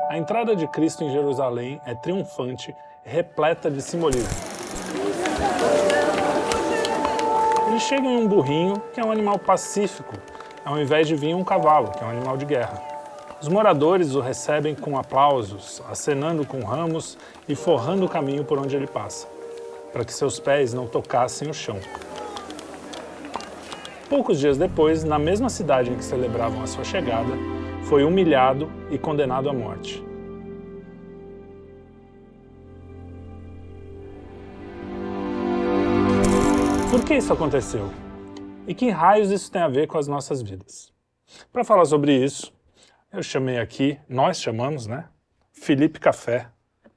A entrada de Cristo em Jerusalém é triunfante e repleta de simbolismo. Ele chega em um burrinho, que é um animal pacífico, ao invés de vir um cavalo, que é um animal de guerra. Os moradores o recebem com aplausos, acenando com ramos e forrando o caminho por onde ele passa, para que seus pés não tocassem o chão. Poucos dias depois, na mesma cidade em que celebravam a sua chegada, foi humilhado e condenado à morte. Por que isso aconteceu? E que raios isso tem a ver com as nossas vidas? Para falar sobre isso, eu chamei aqui, nós chamamos, né? Felipe Café,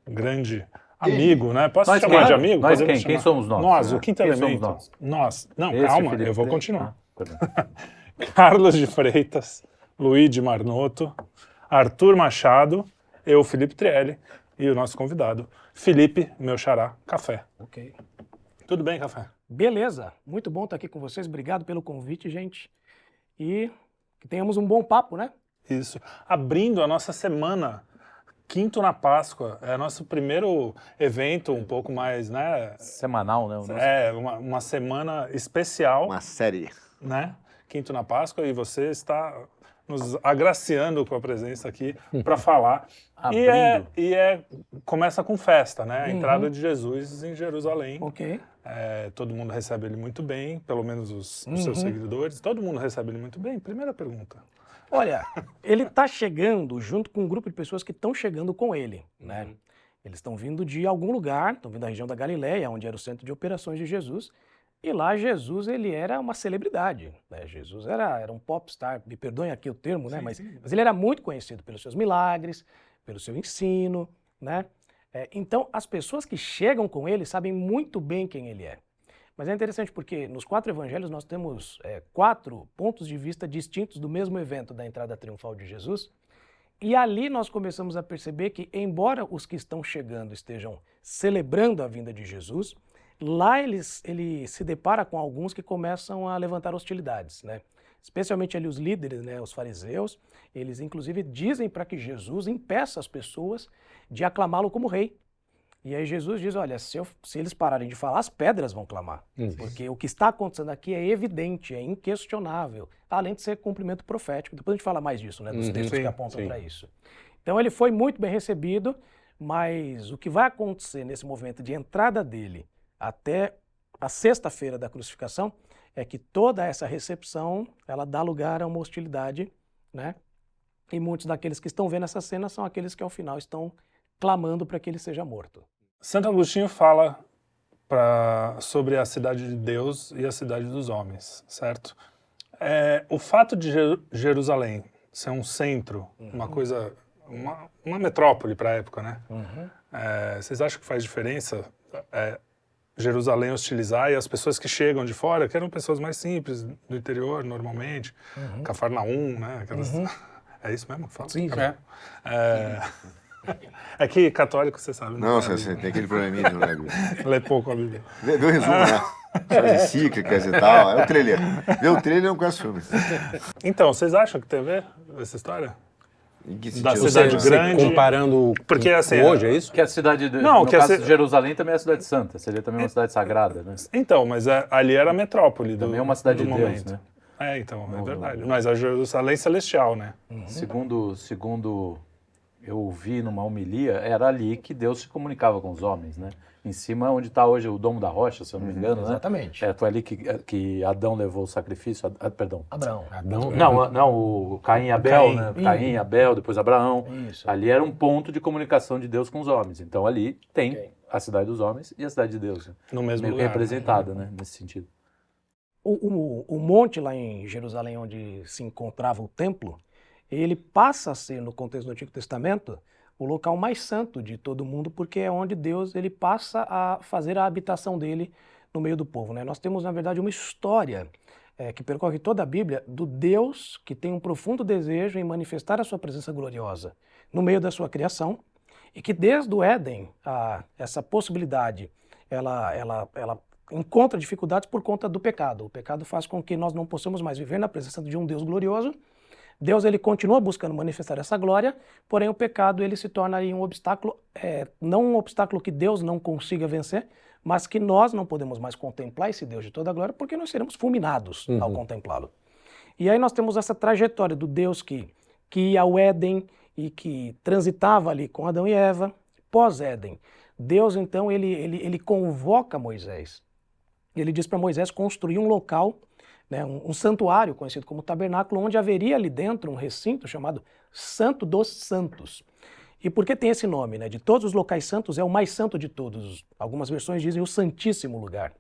um grande amigo, né? Posso Nós chamar quem? de amigo? Nós Podemos quem? Quem chamar? somos nós? Nós, o quinto Quem elemento. somos Nós. Não, Esse calma, Felipe eu vou Trelli. continuar. Perdão. Carlos de Freitas, Luigi Marnoto, Arthur Machado, eu, Felipe Trelli, e o nosso convidado, Felipe, meu xará, Café. Ok. Tudo bem, Café? Beleza, muito bom estar aqui com vocês. Obrigado pelo convite, gente. E que tenhamos um bom papo, né? Isso. Abrindo a nossa semana, Quinto na Páscoa, é nosso primeiro evento um pouco mais, né? Semanal, né? É, uma semana especial, Uma série. né? Quinto na Páscoa, e você está nos agraciando com a presença aqui para falar. Abrindo. Começa com festa, né? A entrada de Jesus em Jerusalém. Ok. Todo mundo recebe ele muito bem, pelo menos os seus seguidores. Todo mundo recebe ele muito bem. Primeira pergunta. Olha, ele está chegando junto com um grupo de pessoas que estão chegando com ele, né? Eles estão vindo de algum lugar, estão vindo da região da Galileia, onde era o centro de operações de Jesus. E lá Jesus, ele era uma celebridade, né? Jesus era um popstar, me perdoem aqui o termo, né? Mas ele era muito conhecido pelos seus milagres, pelo seu ensino, né? Então, as pessoas que chegam com ele sabem muito bem quem ele é. Mas é interessante porque nos 4 evangelhos nós temos 4 pontos de vista distintos do mesmo evento da entrada triunfal de Jesus. E ali nós começamos a perceber que, embora os que estão chegando estejam celebrando a vinda de Jesus, lá ele se depara com alguns que começam a levantar hostilidades, né? Especialmente ali os líderes, né, os fariseus, eles inclusive dizem para que Jesus impeça as pessoas de aclamá-lo como rei. E aí Jesus diz, olha, se eles pararem de falar, as pedras vão clamar. Porque o que está acontecendo aqui é evidente, é inquestionável, além de ser cumprimento profético. Depois a gente fala mais disso, né, dos textos que apontam para isso. Então ele foi muito bem recebido, mas o que vai acontecer nesse movimento de entrada dele até a sexta-feira da crucificação é que toda essa recepção, ela dá lugar a uma hostilidade, né? E muitos daqueles que estão vendo essa cena são aqueles que ao final estão clamando para que ele seja morto. Santo Agostinho fala sobre a cidade de Deus e a cidade dos homens, certo? O fato de Jerusalém ser um centro, uma coisa, uma metrópole para a época, né? Vocês acham que faz diferença Jerusalém hostilizar e as pessoas que chegam de fora, que eram pessoas mais simples, do interior, normalmente, Cafarnaum, né? É isso mesmo que fala? Sim, É que católico, você sabe. Não, você tem aquele probleminha de ler. Lê pouco a Bíblia. Vê o resumo, né? As encíclicas e tal. É o trailer. Vê o trailer e não conhece o filme. Então, vocês acham que tem a ver essa história? Em que Da sentido? cidade grande. Comparando Porque, assim, com hoje, é isso? Que a cidade, Não, no que caso a de Jerusalém também é a cidade santa, seria também uma cidade sagrada, né? Então, mas ali era a metrópole do Também é uma cidade do de Deus, momento. né? Então, é verdade. Mas a Jerusalém celestial, né? Segundo eu ouvi numa homilia, era ali que Deus se comunicava com os homens, né? Em cima onde está hoje o Domo da Rocha, se eu não me engano, né? Exatamente. Foi ali que Adão levou o sacrifício, perdão. Abraão. Não, o Caim e Abel, Caim. né? Caim, Abel, depois Abraão. Isso. Ali era um ponto de comunicação de Deus com os homens. Então ali tem a cidade dos homens e a cidade de Deus, né? No mesmo Meio lugar. representada, né? Nesse sentido. O monte lá em Jerusalém, onde se encontrava o templo, ele passa a ser, no contexto do Antigo Testamento, o local mais santo de todo mundo, porque é onde Deus ele passa a fazer a habitação dele no meio do povo, né? Nós temos, na verdade, uma história que percorre toda a Bíblia do Deus que tem um profundo desejo em manifestar a sua presença gloriosa no meio da sua criação e que desde o Éden, essa possibilidade, ela encontra dificuldades por conta do pecado. O pecado faz com que nós não possamos mais viver na presença de um Deus glorioso, Deus ele continua buscando manifestar essa glória, porém o pecado ele se torna aí um obstáculo, não um obstáculo que Deus não consiga vencer, mas que nós não podemos mais contemplar esse Deus de toda a glória, porque nós seremos fulminados ao contemplá-lo. E aí nós temos essa trajetória do Deus que ia ao Éden e que transitava ali com Adão e Eva. Pós-Éden, Deus então ele convoca Moisés. Ele diz para Moisés construir um local, né, um santuário conhecido como tabernáculo, onde haveria ali dentro um recinto chamado Santo dos Santos. E por que tem esse nome? Né? De todos os locais santos, é o mais santo de todos. Algumas versões dizem o Santíssimo Lugar.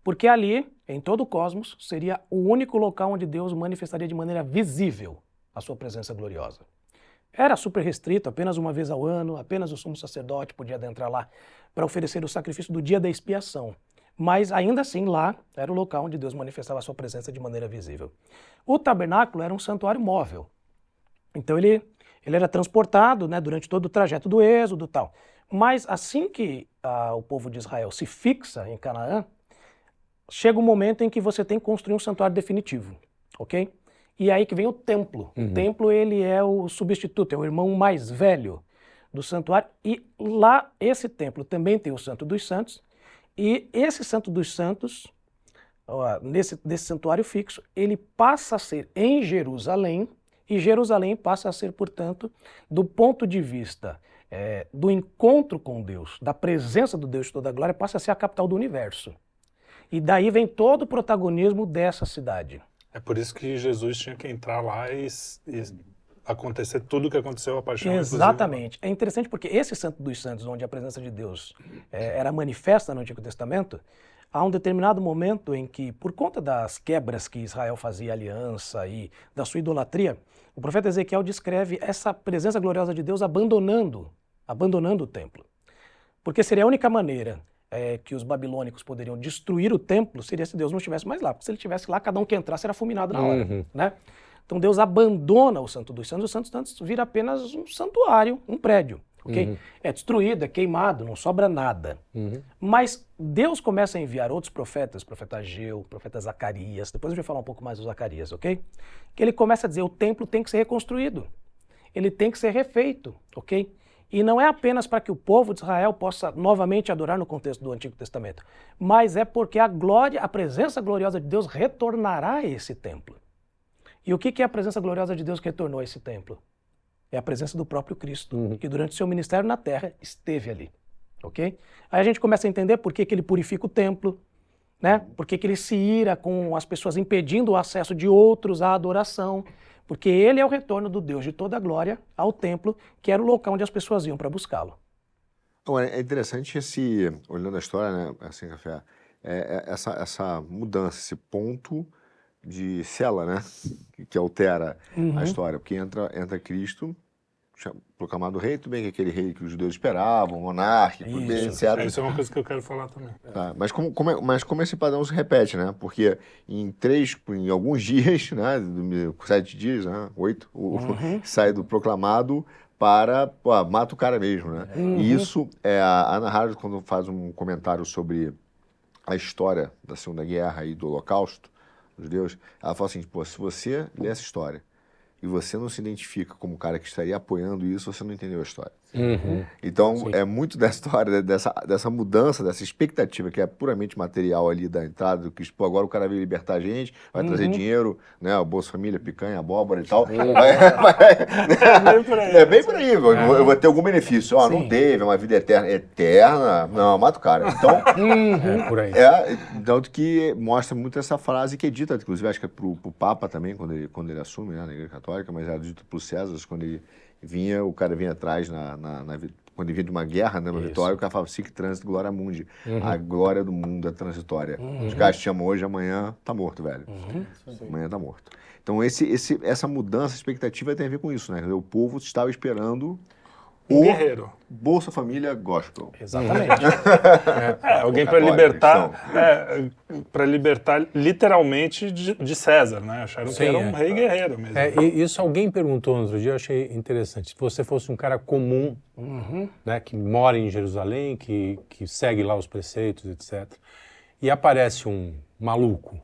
Porque ali, em todo o cosmos, seria o único local onde Deus manifestaria de maneira visível a sua presença gloriosa. Era super restrito, apenas uma vez ao ano, apenas o sumo sacerdote podia adentrar lá para oferecer o sacrifício do dia da expiação. Mas ainda assim lá era o local onde Deus manifestava a sua presença de maneira visível. O tabernáculo era um santuário móvel. Então ele era transportado, né, durante todo o trajeto do êxodo e tal. Mas assim que o povo de Israel se fixa em Canaã, chega um momento em que você tem que construir um santuário definitivo, ok? E aí que vem o templo. O templo ele é o substituto, é o irmão mais velho do santuário. E lá esse templo também tem o Santo dos Santos. E esse Santo dos Santos, nesse santuário fixo, ele passa a ser em Jerusalém, e Jerusalém passa a ser, portanto, do ponto de vista do encontro com Deus, da presença do Deus de toda a glória, passa a ser a capital do universo. E daí vem todo o protagonismo dessa cidade. É por isso que Jesus tinha que entrar lá e acontecer tudo o que aconteceu a paixão. Exatamente. É interessante porque esse Santo dos Santos, onde a presença de Deus era manifesta no Antigo Testamento, há um determinado momento em que, por conta das quebras que Israel fazia aliança e da sua idolatria, o profeta Ezequiel descreve essa presença gloriosa de Deus abandonando o templo. Porque seria a única maneira que os babilônicos poderiam destruir o templo seria se Deus não estivesse mais lá. Porque se ele estivesse lá, cada um que entrasse era fulminado na hora. Né? Então Deus abandona o Santo dos Santos, o Santo dos Santos vira apenas um santuário, um prédio. Okay? É destruído, é queimado, não sobra nada. Mas Deus começa a enviar outros profetas, profeta Ageu, profeta Zacarias, depois a gente vai falar um pouco mais do Zacarias, ok? Que ele começa a dizer, o templo tem que ser reconstruído, ele tem que ser refeito, ok? E não é apenas para que o povo de Israel possa novamente adorar no contexto do Antigo Testamento, mas é porque a presença gloriosa de Deus retornará a esse templo. E o que é a presença gloriosa de Deus que retornou a esse templo? É a presença do próprio Cristo, que durante o seu ministério na terra esteve ali, ok? Aí a gente começa a entender por que ele purifica o templo, né? Por que ele se ira com as pessoas impedindo o acesso de outros à adoração, porque ele é o retorno do Deus de toda a glória ao templo, que era o local onde as pessoas iam para buscá-lo. É interessante olhando a história, né, assim, Café, essa mudança, esse ponto de cela, né, que altera a história, porque entra Cristo, proclamado rei, tudo bem que é aquele rei que os judeus esperavam, monarca, tudo bem, etc. Isso é uma coisa que eu quero falar também. Tá, mas como esse padrão se repete, né? Porque em alguns dias, né, 7 dias, né, 8, sai do proclamado para, mata o cara mesmo, né? E isso, a Hannah Arendt, quando faz um comentário sobre a história da Segunda Guerra e do Holocausto, dos judeus, ela fala assim, se você lê essa história e você não se identifica como o cara que estaria apoiando isso, você não entendeu a história. Então, é muito da história, dessa mudança, dessa expectativa que é puramente material ali da entrada do Cristo. Pô, agora o cara veio libertar a gente, vai trazer dinheiro, né, o Bolsa Família, picanha, abóbora e tal. É bem por aí. Eu vou ter algum benefício. Não teve, é uma vida eterna. Eterna? Não, mata o cara. Então, por aí. Tanto que mostra muito essa frase que é dita, inclusive, acho que é pro Papa também, quando ele assume, né, na Igreja Católica, mas era dito pro César, quando ele vinha, o cara vinha atrás quando ele vinha de uma guerra, né, uma vitória, o cara falava, sic transit gloria mundi. A glória do mundo é transitória. Os caras te chamam hoje, amanhã tá morto, velho. Amanhã tá morto. Então essa mudança, expectativa tem a ver com isso, né? O povo estava esperando Um guerreiro. Bolsa Família Gospel. Exatamente. Alguém para libertar literalmente de César, né? Acharam que era um rei guerreiro mesmo. Isso alguém perguntou no outro dia, eu achei interessante. Se você fosse um cara comum, né, que mora em Jerusalém, que segue lá os preceitos, etc., e aparece um maluco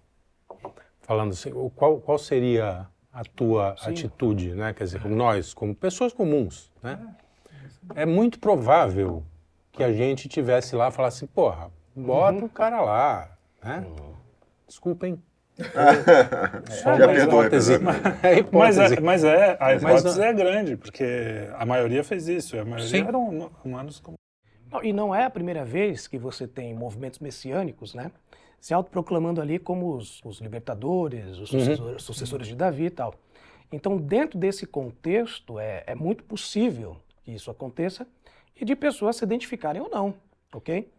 falando assim, qual seria a tua atitude, né? Quer dizer, como nós, como pessoas comuns, né? É muito provável que a gente tivesse lá e falasse, porra, bota o cara lá, né? Desculpem. Já perdoa, É hipótese. A hipótese não- é grande, porque a maioria fez isso, a maioria Sim. eram humanos como... E não é a primeira vez que você tem movimentos messiânicos, né, se autoproclamando ali como os libertadores, os sucessores de Davi e tal. Então, dentro desse contexto, é muito possível que isso aconteça e de pessoas se identificarem ou não, ok?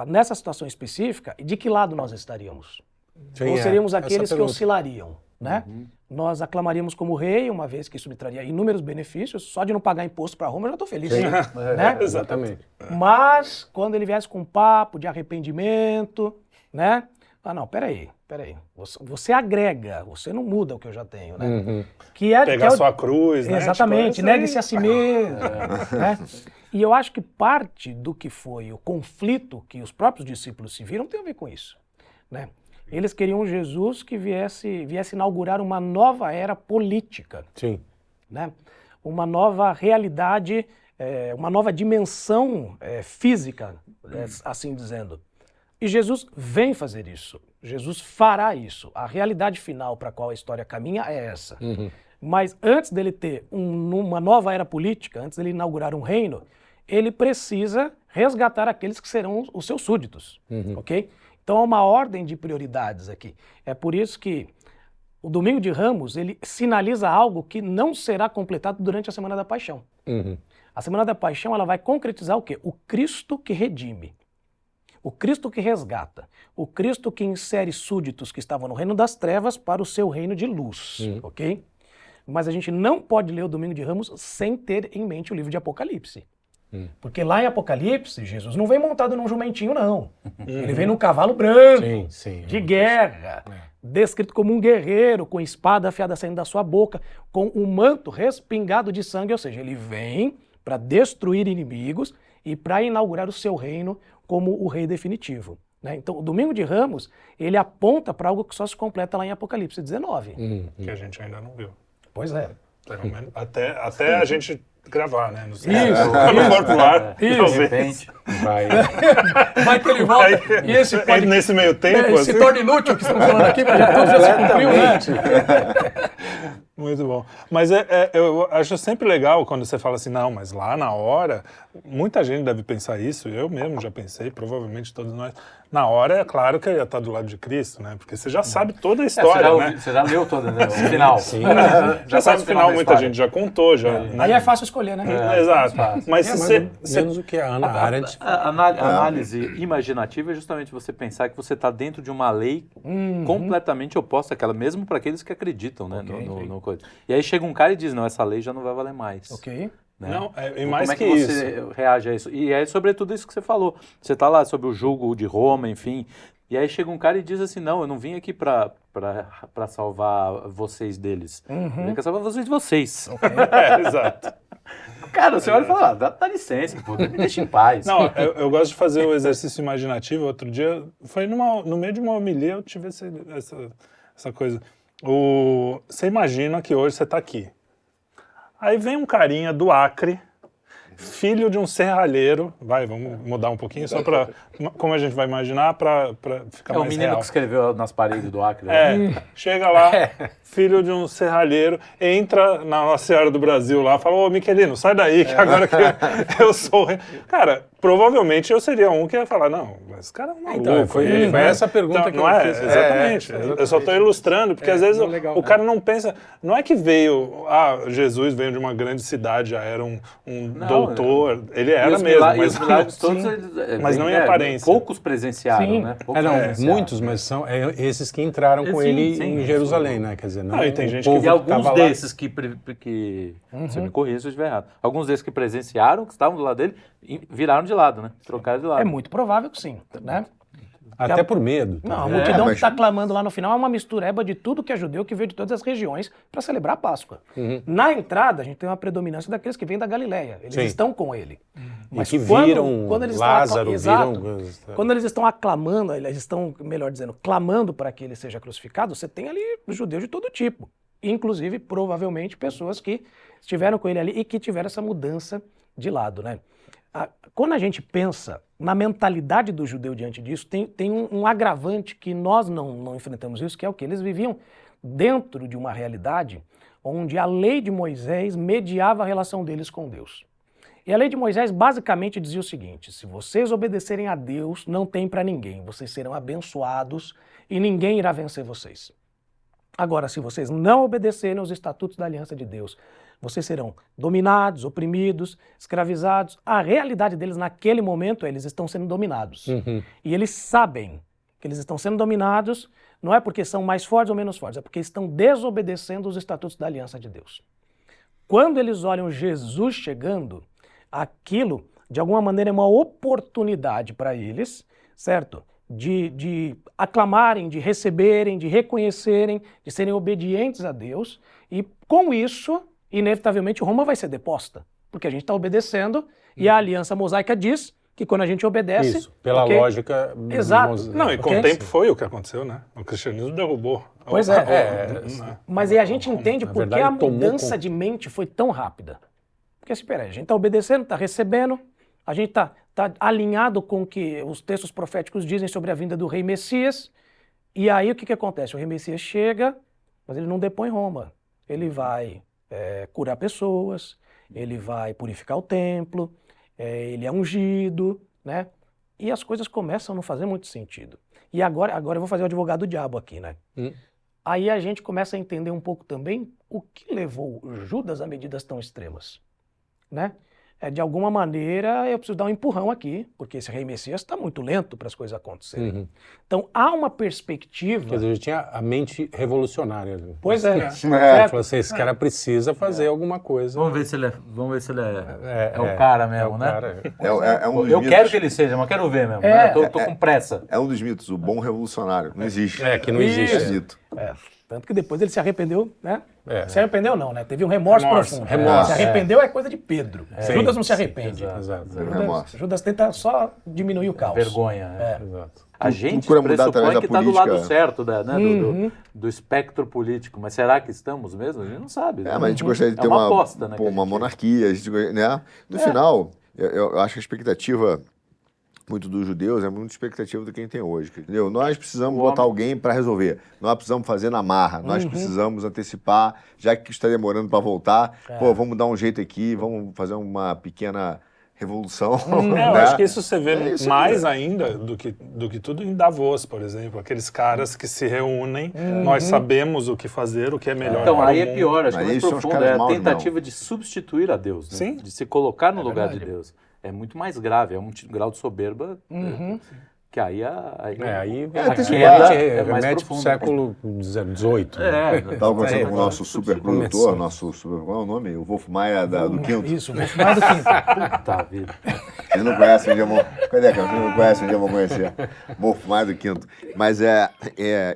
Nessa situação específica, de que lado nós estaríamos? Sim, Ou seríamos essa aqueles que pergunta. oscilariam, né? Nós aclamaríamos como rei, uma vez que isso me traria inúmeros benefícios, só de não pagar imposto para Roma eu já estou feliz, né? Exatamente. Mas, quando ele viesse com um papo de arrependimento, né? Ah, não, peraí. Você agrega, você não muda o que eu já tenho, né? Que é, Pegar sua cruz, né? Exatamente, Tipo, isso aí. negue-se a si mesmo, né? E eu acho que parte do que foi o conflito que os próprios discípulos se viram tem a ver com isso, né? Eles queriam um Jesus que viesse inaugurar uma nova era política, Sim. né? Uma nova realidade, uma nova dimensão física, assim dizendo. E Jesus vem fazer isso. Jesus fará isso. A realidade final para a qual a história caminha é essa. Mas antes dele ter uma nova era política, antes dele inaugurar um reino, ele precisa resgatar aqueles que serão os seus súditos, ok? Então há uma ordem de prioridades aqui. É por isso que o Domingo de Ramos, ele sinaliza algo que não será completado durante a Semana da Paixão. A Semana da Paixão, ela vai concretizar o quê? O Cristo que redime. O Cristo que resgata. O Cristo que insere súditos que estavam no reino das trevas para o seu reino de luz, ok? Mas a gente não pode ler o Domingo de Ramos sem ter em mente o livro de Apocalipse. Porque lá em Apocalipse, Jesus não vem montado num jumentinho, não. Ele vem num cavalo branco, Sim. de guerra, descrito como um guerreiro, com espada afiada saindo da sua boca, com um manto respingado de sangue, ou seja, ele vem para destruir inimigos e para inaugurar o seu reino como o rei definitivo, né? Então, o Domingo de Ramos, ele aponta para algo que só se completa lá em Apocalipse 19. Que a gente ainda não viu. Pois é. Pelo menos até a gente gravar, né? Não sei. Isso, Quando for pro ar, De talvez. repente, Vai. Vai que ele volta e esse Aí, nesse meio tempo, se assim, torna inútil o que estamos falando aqui, mas já se cumpriu, né? muito bom. Mas eu acho sempre legal quando você fala assim, não, mas lá na hora, muita gente deve pensar isso, eu mesmo já pensei, provavelmente todos nós. Na hora, é claro que eu ia estar do lado de Cristo, né? Porque você já sabe toda a história, né? você já leu todo, né? O final. Sim. Já sabe o final, da muita história. gente já contou, já. né? Aí é fácil escolher, né? Exato. Mas se você... Menos o que a Ana Arendt. A análise imaginativa é justamente você pensar que você está dentro de uma lei completamente oposta àquela, mesmo para aqueles que acreditam, né? No coisa. E aí chega um cara e diz, não, essa lei já não vai valer mais. Ok. Né? Não, e Então, mais como é que você isso. reage a isso? E é sobretudo isso que você falou. Você está lá sobre o julgo de Roma, enfim. E aí chega um cara e diz assim, não, eu não vim aqui para salvar vocês deles. Eu vim aqui salvar vocês de vocês. Exato. Cara, você olha e fala, dá licença, pô, me deixa em paz. Não, eu gosto de fazer o exercício imaginativo. Outro dia, foi no meio de uma homilia, eu tive essa coisa. Você imagina que hoje você está aqui. Aí vem um carinha do Acre, filho de um serralheiro. Vamos mudar um pouquinho, só para... Como a gente vai imaginar, para ficar É o mais menino real. que escreveu nas paredes do Acre. né? Chega lá, filho de um serralheiro, entra na Nossa Senhora do Brasil lá, fala, ô Miquelino, sai daí, que agora que eu sou o rei. Cara, provavelmente eu seria um que ia falar, não, mas esse cara é um maluco. Então, foi essa pergunta Então, que não eu é? fiz. Exatamente. Eu só estou ilustrando, porque às vezes não, legal, o cara não pensa, não é que veio, Jesus veio de uma grande cidade, já era um doutor, ele era mesmo, E mas os milagres todos, mas não em aparência. Poucos presenciaram, Sim. né? Poucos Não, presenciaram. muitos, mas são esses que entraram com Sim, ele sim, em Jerusalém, né? Quer dizer, não. e tem o gente povo que E alguns tava lá. desses que você me corrija se eu estiver errado. Alguns desses que presenciaram, que estavam do lado dele, viraram de lado, né? Trocaram de lado. É muito provável que sim, né? Até por medo. Não, a talvez. multidão que mas- está clamando lá no final é uma mistureba de tudo que é judeu, que veio de todas as regiões para celebrar a Páscoa. Na entrada, a gente tem uma predominância daqueles que vêm da Galileia. Eles Sim. estão com ele. E que viram eles Lázaro, Exato. viram... Quando eles estão aclamando, eles estão, melhor dizendo, clamando para que ele seja crucificado, você tem ali judeus de todo tipo. inclusive, provavelmente, pessoas que estiveram com ele ali e que tiveram essa mudança de lado, né? Quando a gente pensa na mentalidade do judeu diante disso, tem um agravante que nós não enfrentamos isso, que é o que? Eles viviam dentro de uma realidade onde a lei de Moisés mediava a relação deles com Deus. E a lei de Moisés basicamente dizia o seguinte: se vocês obedecerem a Deus, não tem para ninguém, vocês serão abençoados e ninguém irá vencer vocês. Agora, se vocês não obedecerem aos estatutos da aliança de Deus, vocês serão dominados, oprimidos, escravizados. A realidade deles naquele momento é eles estão sendo dominados. E eles sabem que eles estão sendo dominados, não é porque são mais fortes ou menos fortes, é porque estão desobedecendo os estatutos da aliança de Deus. Quando eles olham Jesus chegando, aquilo, de alguma maneira, é uma oportunidade para eles, certo? De aclamarem, de receberem, de reconhecerem, de serem obedientes a Deus. E com isso, inevitavelmente, Roma vai ser deposta. Porque a gente está obedecendo e a aliança mosaica diz que quando a gente obedece... Isso, pela lógica... Exato. Não, e com o tempo foi o que aconteceu, né? O cristianismo derrubou. Pois mas aí a gente entende por que a mudança de mente foi tão rápida. Porque assim, peraí, a gente está obedecendo, está recebendo, a gente está alinhado com o que os textos proféticos dizem sobre a vinda do rei Messias, e aí o que acontece? O rei Messias chega, mas ele não depõe Roma. Ele vai curar pessoas, ele vai purificar o templo, ele é ungido, né? E as coisas começam a não fazer muito sentido. E agora eu vou fazer o advogado do diabo aqui, né? Aí a gente começa a entender um pouco também o que levou Judas a medidas tão extremas, né? De alguma maneira eu preciso dar um empurrão aqui, porque esse rei Messias está muito lento para as coisas acontecerem. Então há uma perspectiva... Quer dizer, ele tinha a mente revolucionária. Pois é. Ele falou assim, esse cara precisa fazer alguma coisa. Vamos ver se ele é o cara mesmo, né? É um dos Eu mitos. quero que ele seja, mas quero ver mesmo. Né? Tô com pressa. É um dos mitos, o bom revolucionário. Não existe. Que não existe. É mito. Tanto que depois ele se arrependeu, né? Se arrependeu não, né? Teve um remorso profundo. Remorso. Se arrependeu é coisa de Pedro. Judas não se arrepende. Exato. Judas tenta só diminuir o caos. Vergonha. Exato. A gente procura mudar através pressupõe da que está do política. lado certo do espectro político, mas será que estamos mesmo? A gente não sabe. Né? Mas a gente gostaria de ter uma aposta, né, uma monarquia, a gente, né? No final, eu acho que a expectativa muito dos judeus é muito expectativa do que a gente tem hoje, entendeu? Nós precisamos botar alguém para resolver, nós precisamos fazer na marra, nós precisamos antecipar, já que está demorando para voltar, vamos dar um jeito aqui, vamos fazer uma pequena revolução. Eu acho que isso você vê mais ainda do que tudo em Davos, por exemplo. Aqueles caras que se reúnem, nós sabemos o que fazer, o que é melhor Então, para aí o é mundo. pior, acho que Mas mais eles são os profundo, caras é a maus, tentativa de substituir a Deus, né? Sim. De se colocar no lugar de Deus. É muito mais grave, é um grau de soberba que aí a queda é mais remete pro profunda. século XVIII. Estava conversando com o nosso superprodutor, qual é o nome? O Wolf Maia do Quinto. Isso, o Wolf Maia do Quinto. Puta vida. Vocês não conhecem, um dia vão... Cadê, cara? Vocês não conhecem, um dia vão conhecer. Wolf Maia do Quinto. Mas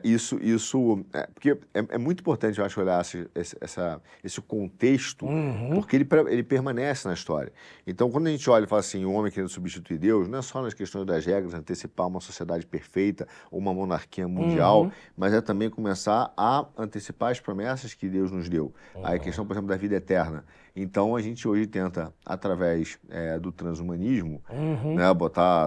isso porque é muito importante, eu acho, olhar esse contexto, porque ele permanece na história. Então, quando a gente olha e fala assim, o homem querendo substituir Deus, não é só nas questões das regras, antecipar uma sociedade perfeita ou uma monarquia mundial, mas é também começar a antecipar as promessas que Deus nos deu. A questão, por exemplo, da vida eterna. Então, a gente hoje tenta, através do transhumanismo, né,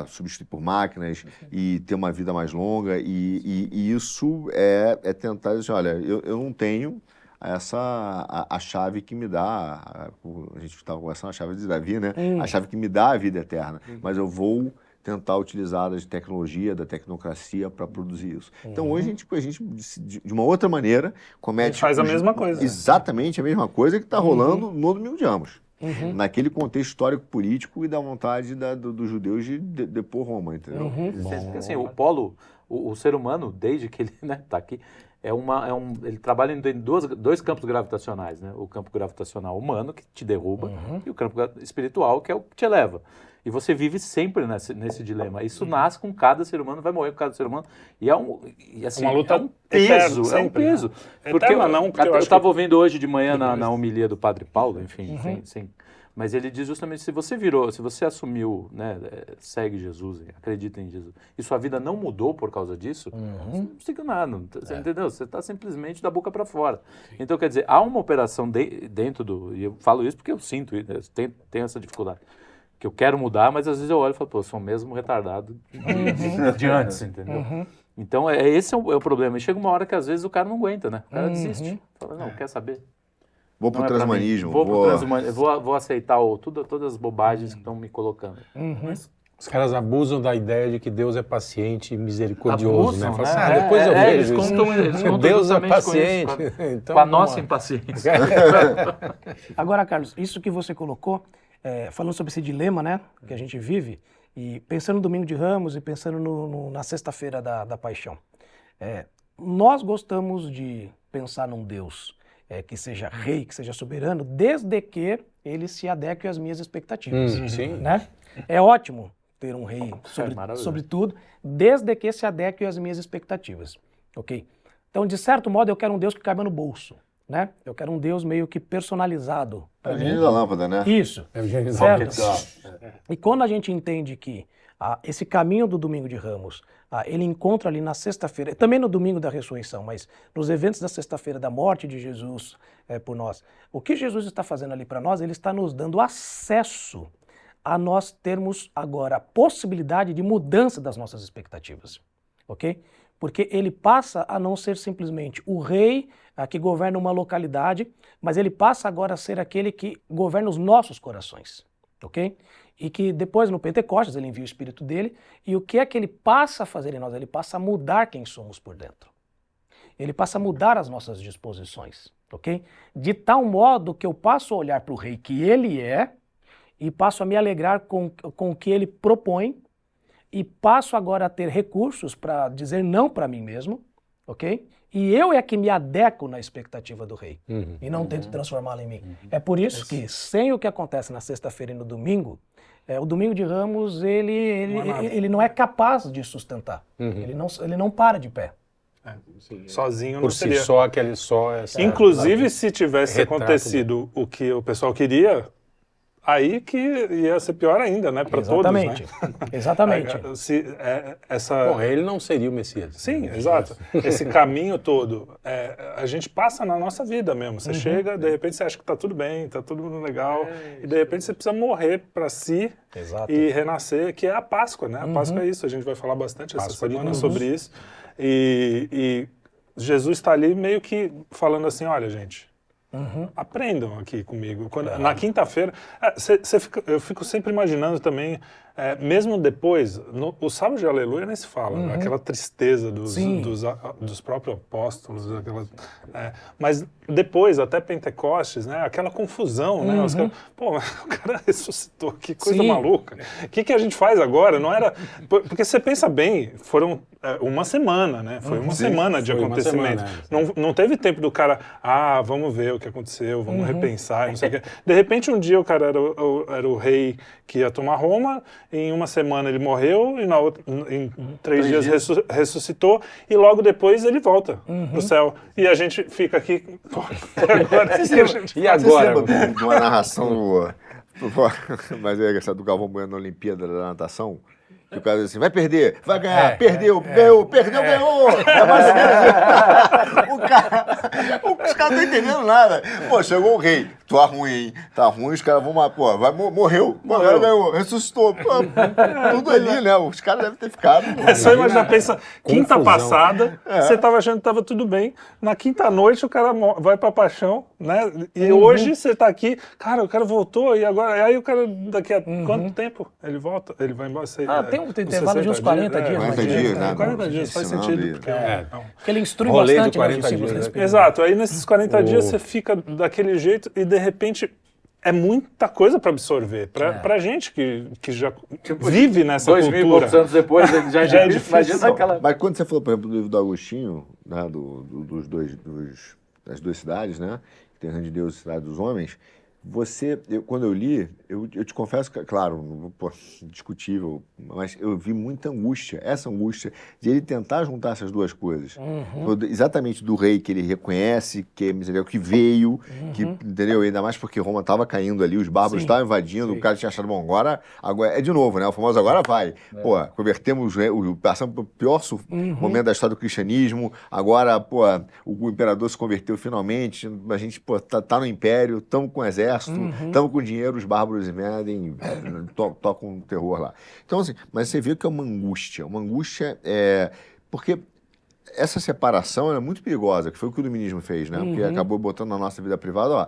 substituir por máquinas e ter uma vida mais longa, e isso é tentar dizer, olha, eu não tenho a chave que me dá, a gente estava conversando, a chave de Davi, né? A chave que me dá a vida eterna, mas eu vou tentar utilizar da tecnologia, da tecnocracia para produzir isso. Então hoje a gente, de uma outra maneira, comete... Faz a mesma coisa. Exatamente a mesma coisa que está rolando no Domingo de Ramos. Naquele contexto histórico-político e da vontade dos judeus de depor Roma, entendeu? Porque, assim, o ser humano, desde que ele está aqui, ele trabalha em dois campos gravitacionais, né? O campo gravitacional humano, que te derruba, e o campo espiritual, que é o que te eleva. E você vive sempre nesse dilema. Isso nasce com cada ser humano, vai morrer com cada ser humano. E assim, uma luta é um peso, eterna, sempre, é um peso. Né? Porque Eterna não, porque eu eu acho estava ouvindo hoje de manhã na homilia do Padre Paulo, enfim, sem Mas ele diz justamente, se você assumiu, né, segue Jesus, acredita em Jesus, e sua vida não mudou por causa disso, você não precisa nada, você entendeu? Você está simplesmente da boca para fora. Então, quer dizer, há uma operação dentro do... E eu falo isso porque eu sinto, eu tenho essa dificuldade. Que eu quero mudar, mas às vezes eu olho e falo, pô, eu sou o mesmo retardado de antes, entendeu? Então, esse é o problema. E chega uma hora que às vezes o cara não aguenta, né? O cara desiste. Fala, não, quer saber? Vou pro Não é pra mim. transhumanismo. Vou pro transhumanismo. Vou aceitar todas as bobagens que estão me colocando. Os caras abusam da ideia de que Deus é paciente e misericordioso, né? Abusam, Fala né? assim, depois eu vejo eles isso. contam Deus é justamente paciente. com isso, Então, com a vamos nossa lá. impaciência. Agora, Carlos, isso que você colocou, falando sobre esse dilema, né, que a gente vive, e pensando no Domingo de Ramos e pensando na Sexta-feira da Paixão. Nós gostamos de pensar num Deus que seja rei, que seja soberano, desde que ele se adeque às minhas expectativas. Sim. Né? É ótimo ter um rei maravilhoso. sobre tudo, desde que se adeque às minhas expectativas. Ok? Então, de certo modo, eu quero um Deus que caiba no bolso. Né? Eu quero um Deus meio que personalizado. É o gênio da lâmpada, né? Isso. É o gênio da Certo? lâmpada. E quando a gente entende que esse caminho do Domingo de Ramos, ele encontra ali na sexta-feira, também no Domingo da Ressurreição, mas nos eventos da sexta-feira da morte de Jesus por nós, o que Jesus está fazendo ali para nós, ele está nos dando acesso a nós termos agora a possibilidade de mudança das nossas expectativas, ok? Porque ele passa a não ser simplesmente o rei que governa uma localidade, mas ele passa agora a ser aquele que governa os nossos corações, ok? E que depois no Pentecostes ele envia o Espírito dele, e o que é que ele passa a fazer em nós? Ele passa a mudar quem somos por dentro. Ele passa a mudar as nossas disposições, ok? De tal modo que eu passo a olhar para o rei que ele é, e passo a me alegrar com o que ele propõe, e passo agora a ter recursos para dizer não para mim mesmo, ok? E eu é que me adequo na expectativa do rei, e não tento transformá-lo em mim. É por isso que, sem o que acontece na sexta-feira e no domingo, o Domingo de Ramos, ele não é capaz de sustentar. Ele não para de pé. Sozinho não Por si seria. só, aquele só... Inclusive, se tivesse Retrato acontecido o que o pessoal queria, aí que ia ser pior ainda, né? Para todos, né? Exatamente. Bom, ele não seria o Messias. Sim, exato. Esse caminho todo, a gente passa na nossa vida mesmo. Você chega, de repente você acha que tá tudo bem, tá tudo legal, e de repente você precisa morrer para si e renascer, que é a Páscoa, né? A Páscoa é isso, a gente vai falar bastante essa semana sobre isso. E Jesus está ali meio que falando assim, olha, gente, aprendam aqui comigo. Na quinta-feira, eu fico sempre imaginando também, mesmo depois, o sábado de Aleluia nem se fala, aquela tristeza dos próprios apóstolos, mas depois, até Pentecostes, né, aquela confusão, né, os caras, pô, o cara ressuscitou, que coisa maluca. O que a gente faz agora? Não era... Porque você pensa bem, foram uma semana, né? Foi uma semana de acontecimento. Não teve tempo do cara, vamos ver o que aconteceu, vamos repensar, não sei o quê. De repente, um dia o cara era o rei que ia tomar Roma, em uma semana ele morreu, e em 3 dias ressuscitou, e logo depois ele volta pro céu. E a gente fica aqui, pô, E agora? Você lembra de uma narração, mas é engraçado, do Galvão Bueno na Olimpíada da natação? Que o cara diz assim, vai perder, vai ganhar, perdeu, ganhou, ganhou. É mais os caras não estão entendendo nada. Pô, chegou o rei, tá ruim, hein? Tá ruim, os caras vão, pô, morreu, ganhou, ressuscitou. Pô, tudo ali, né? Os caras devem ter ficado. É só imaginar, pensa, quinta Confusão. passada, você tava achando que tava tudo bem, na quinta noite o cara vai pra paixão, né? E hoje você tá aqui, cara, o cara voltou, e agora, aí o cara, daqui a quanto tempo ele volta? Ele vai embora, Tem um intervalo de uns 40 dias. 40 dias, né? 40 dias, faz sentido. Porque, Porque ele instrui Rolê de bastante os 40 discípulos dias, nesse né? período. Exato, aí nesses 40 dias você fica daquele jeito e de repente é muita coisa para absorver. Pra gente que já vive nessa 2000 e cultura. poucos anos depois, já é difícil. Imagina aquela... Mas quando você falou, por exemplo, do livro do Agostinho, né, das duas cidades, né? Que tem o Reino de Deus e a Cidade dos Homens, quando eu li, eu te confesso que, claro, pô, discutível, mas eu vi muita angústia, essa angústia de ele tentar juntar essas duas coisas. Exatamente do rei que ele reconhece, que é miserável, que veio, que, entendeu? Ainda mais porque Roma estava caindo ali, os bárbaros estavam invadindo, o cara tinha achado, bom, agora é de novo, né? O famoso agora vai. Pô, convertemos, passamos pelo pior momento da história do cristianismo, agora, pô, o imperador se converteu finalmente, a gente, pô, tá no império, estamos com exército, estamos com dinheiro, os bárbaros invadem, tocam um terror lá. Então, assim, mas você vê que é uma angústia porque essa separação é muito perigosa, que foi o que o iluminismo fez, né? Porque acabou botando na nossa vida privada, ó,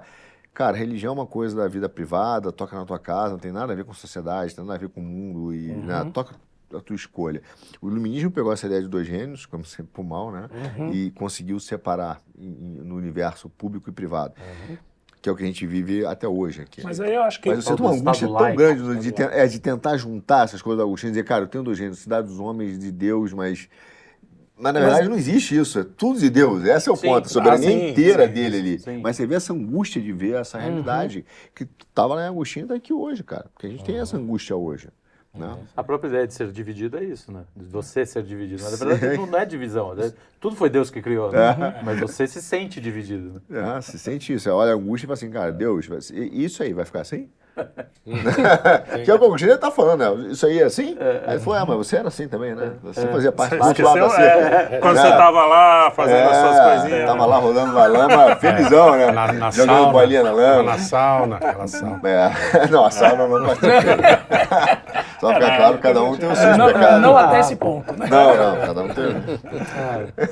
cara, religião é uma coisa da vida privada, toca na tua casa, não tem nada a ver com sociedade, não tem nada a ver com o mundo, e né, toca a tua escolha. O iluminismo pegou essa ideia de dois gêneros, como sempre pro mal, né? E conseguiu separar no universo público e privado. Que é o que a gente vive até hoje aqui. Mas aí eu acho que... Mas eu sinto uma angústia tão grande de tentar juntar essas coisas do Agostinho e dizer, cara, eu tenho dois gêneros, cidade dos homens, de Deus, mas na verdade não existe isso, é tudo de Deus, esse é o ponto, a soberania inteira dele ali. Sim. Mas você vê essa angústia de ver essa realidade que estava lá em Agostinho e está aqui hoje, cara, porque a gente tem essa angústia hoje. Não. A própria ideia de ser dividido é isso, né? De você ser dividido. Mas, na verdade, não é divisão. Tudo foi Deus que criou, né? Mas você se sente dividido. Né? Se sente isso. Você olha a angústia e fala assim, cara, Deus, isso aí vai ficar assim? Que é o que o Agostinho está falando, né? Isso aí é assim? Aí ele falou, mas você era assim também, né? Você fazia parte lá da seca. Quando você estava lá fazendo as suas coisinhas. Estava lá rolando na lama, felizão, né? Na jogando sauna, bolinha na lama. Na sauna, aquela sauna. Não, a sauna não vai ter. Só ficar claro, cada um tem os seus pecados. Não até esse ponto, né? Não, cada um tem.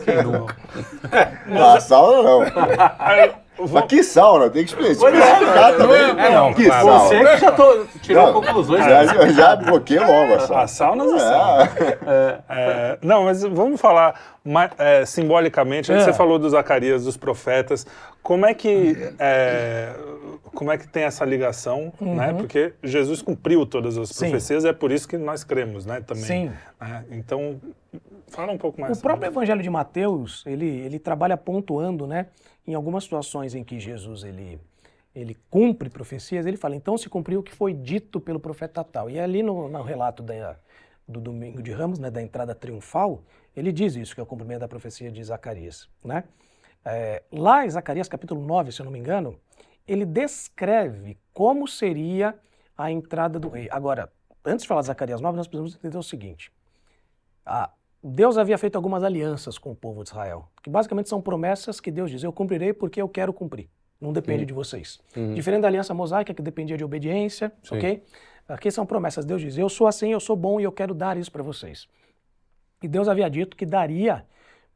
Quem nunca? Não, a sauna não. Mas que sauna? Tem que explicar também. Não, que claro. sauna? Você que já tirou conclusões. Já bloqueei logo a sauna. As saunas e saunas. Não, mas vamos falar simbolicamente. Você falou do Zacarias, dos profetas. Como é que tem essa ligação, né? Porque Jesus cumpriu todas as profecias, é por isso que nós cremos, né? Também. Sim. Então, fala um pouco mais. O próprio Evangelho de Mateus, ele trabalha pontuando, né? Em algumas situações em que Jesus ele cumpre profecias, ele fala, então se cumpriu o que foi dito pelo profeta tal. E ali no relato do Domingo de Ramos, né, da entrada triunfal, ele diz isso, que é o cumprimento da profecia de Zacarias. Né? Lá em Zacarias capítulo 9, se eu não me engano, ele descreve como seria a entrada do rei. Agora, antes de falar de Zacarias 9, nós precisamos entender o seguinte. Deus havia feito algumas alianças com o povo de Israel, que basicamente são promessas que Deus diz, eu cumprirei porque eu quero cumprir, não depende de vocês. Diferente da aliança mosaica, que dependia de obediência, ok? Aqui são promessas, Deus diz, eu sou assim, eu sou bom e eu quero dar isso para vocês. E Deus havia dito que daria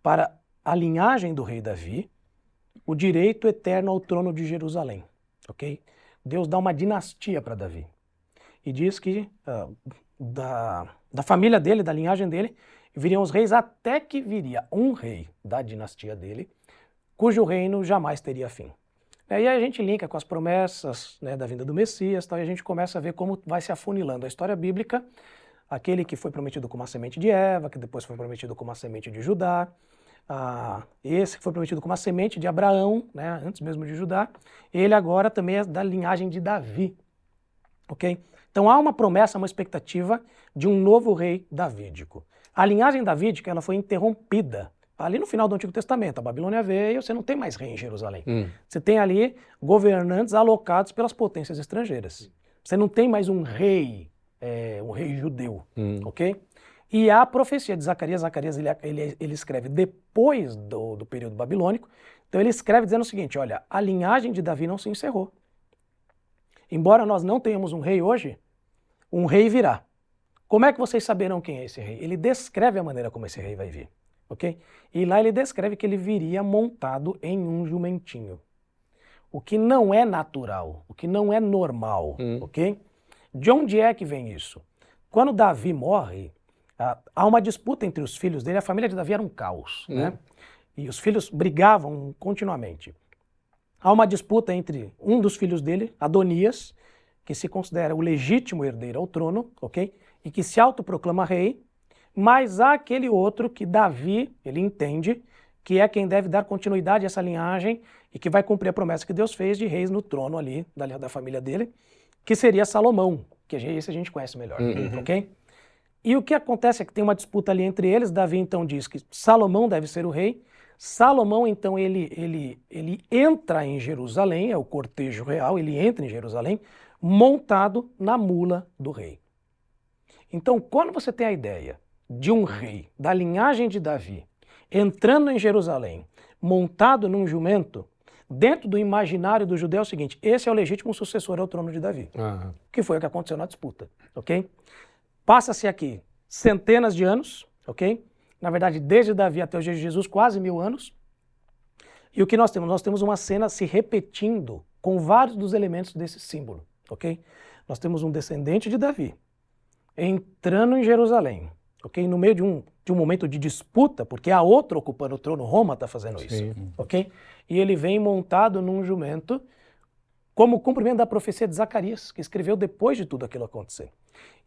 para a linhagem do rei Davi o direito eterno ao trono de Jerusalém, ok? Deus dá uma dinastia para Davi. E diz que da família dele, da linhagem dele, viriam os reis até que viria um rei da dinastia dele, cujo reino jamais teria fim. E aí a gente linka com as promessas, né, da vinda do Messias, tal, e a gente começa a ver como vai se afunilando a história bíblica, aquele que foi prometido como a semente de Eva, que depois foi prometido como a semente de Judá, esse que foi prometido como a semente de Abraão, né, antes mesmo de Judá, ele agora também é da linhagem de Davi. Ok? Então há uma promessa, uma expectativa de um novo rei davídico. A linhagem davídica ela foi interrompida ali no final do Antigo Testamento. A Babilônia veio, você não tem mais rei em Jerusalém. Você tem ali governantes alocados pelas potências estrangeiras. Você não tem mais um rei judeu, ok? E a profecia de Zacarias, ele escreve depois do período babilônico, então ele escreve dizendo o seguinte, olha, a linhagem de Davi não se encerrou. Embora nós não tenhamos um rei hoje, um rei virá. Como é que vocês saberão quem é esse rei? Ele descreve a maneira como esse rei vai vir, ok? E lá ele descreve que ele viria montado em um jumentinho. O que não é natural, o que não é normal, ok? De onde é que vem isso? Quando Davi morre, há uma disputa entre os filhos dele, a família de Davi era um caos, né? E os filhos brigavam continuamente. Há uma disputa entre um dos filhos dele, Adonias, que se considera o legítimo herdeiro ao trono, ok? E que se autoproclama rei, mas há aquele outro que Davi, ele entende, que é quem deve dar continuidade a essa linhagem e que vai cumprir a promessa que Deus fez de reis no trono ali da família dele, que seria Salomão, que esse a gente conhece melhor, ok? E o que acontece é que tem uma disputa ali entre eles. Davi então diz que Salomão deve ser o rei. Salomão então ele entra em Jerusalém, é o cortejo real, ele entra em Jerusalém montado na mula do rei. Então, quando você tem a ideia de um rei da linhagem de Davi entrando em Jerusalém montado num jumento, dentro do imaginário do judeu é o seguinte: esse é o legítimo sucessor ao trono de Davi, que foi o que aconteceu na disputa, ok? Passa-se aqui centenas de anos, ok? Na verdade, desde Davi até os dias de Jesus, quase 1000 anos. E o que nós temos? Nós temos uma cena se repetindo com vários dos elementos desse símbolo, ok? Nós temos um descendente de Davi entrando em Jerusalém, ok? No meio de um momento de disputa, porque a outra ocupando o trono, Roma está fazendo isso, ok? E ele vem montado num jumento como cumprimento da profecia de Zacarias, que escreveu depois de tudo aquilo acontecer.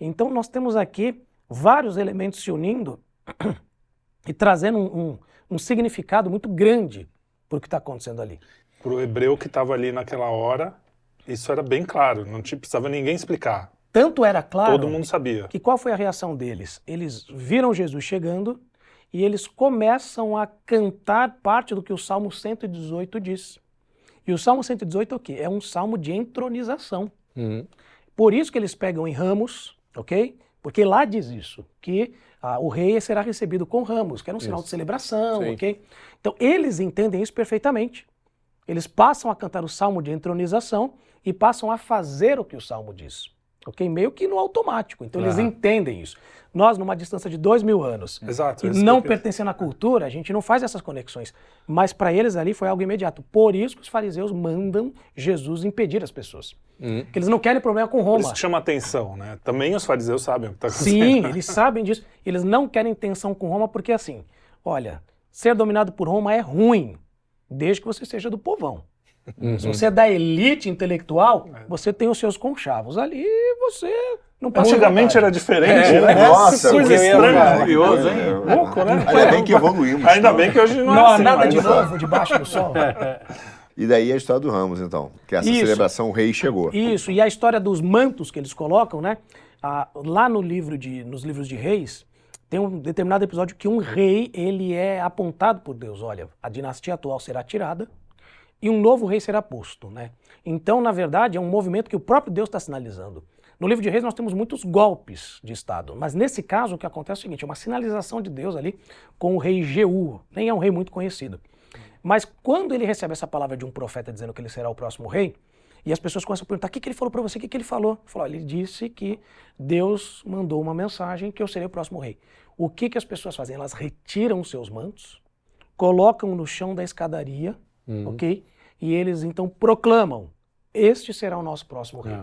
Então nós temos aqui vários elementos se unindo e trazendo um significado muito grande para o que está acontecendo ali. Para o hebreu que estava ali naquela hora, isso era bem claro, não precisava ninguém explicar. Tanto era claro Todo mundo sabia. que qual foi a reação deles? Eles viram Jesus chegando e eles começam a cantar parte do que o Salmo 118 diz. E o Salmo 118 é o quê? É um salmo de entronização. Por isso que eles pegam em ramos, ok? Porque lá diz isso, que o rei será recebido com ramos, que era um sinal de celebração, ok? Então eles entendem isso perfeitamente. Eles passam a cantar o salmo de entronização e passam a fazer o que o salmo diz, ok? Meio que no automático. Então eles entendem isso. Nós, numa distância de 2000 anos, Exato, e isso não que eu- pertencendo à cultura, a gente não faz essas conexões. Mas para eles ali foi algo imediato. Por isso que os fariseus mandam Jesus impedir as pessoas. Porque eles não querem problema com Por Roma. isso que chama atenção, né? Também os fariseus sabem o que está acontecendo. Sim, eles sabem disso. Eles não querem tensão com Roma porque, assim, olha, ser dominado por Roma é ruim, desde que você seja do povão. Se você é da elite intelectual, você tem os seus conchavos. Ali você não passa Antigamente era vontade. diferente, né? Nossa, Que coisa eu ia estranha. falar. Curioso, hein? Louco, né? Ainda bem que evoluímos. Ainda bem que hoje não é Não há assim nada mais. de novo debaixo do sol. E daí a história do Ramos, então. Que essa Isso. celebração, o rei chegou. Isso, e a história dos mantos que eles colocam, né? Lá nos livros de reis, tem um determinado episódio que um rei, ele é apontado por Deus. Olha, a dinastia atual será tirada e um novo rei será posto, né? Então, na verdade, é um movimento que o próprio Deus está sinalizando. No livro de reis nós temos muitos golpes de Estado, mas nesse caso o que acontece é o seguinte, é uma sinalização de Deus ali com o rei Jeú, nem é um rei muito conhecido. Mas quando ele recebe essa palavra de um profeta dizendo que ele será o próximo rei, e as pessoas começam a perguntar, o que ele falou para você, o que ele falou? Ele falou, ele disse que Deus mandou uma mensagem que eu serei o próximo rei. O que as pessoas fazem? Elas retiram os seus mantos, colocam no chão da escadaria, ok? E eles então proclamam, este será o nosso próximo rei.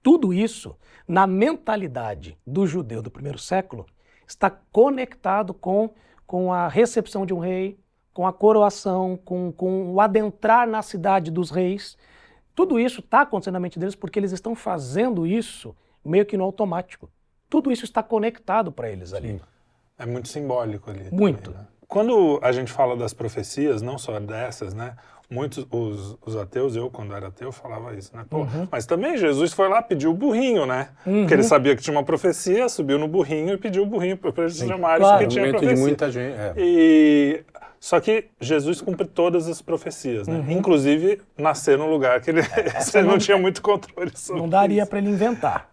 Tudo isso, na mentalidade do judeu do primeiro século, está conectado com a recepção de um rei, com a coroação, com o adentrar na cidade dos reis. Tudo isso está acontecendo na mente deles porque eles estão fazendo isso meio que no automático. Tudo isso está conectado para eles ali. É muito simbólico ali. Muito. Também, né? Quando a gente fala das profecias, não só dessas, né? Muitos, os ateus, eu quando era ateu, falava isso, né? Pô, mas também Jesus foi lá pedir o burrinho, né? Porque ele sabia que tinha uma profecia, subiu no burrinho e pediu o burrinho para eles chamarem claro. porque tinha Momento de profecia. muita gente. Só que Jesus cumpre todas as profecias, né? Inclusive nascer num lugar que ele não tinha muito controle sobre. Não daria para ele inventar.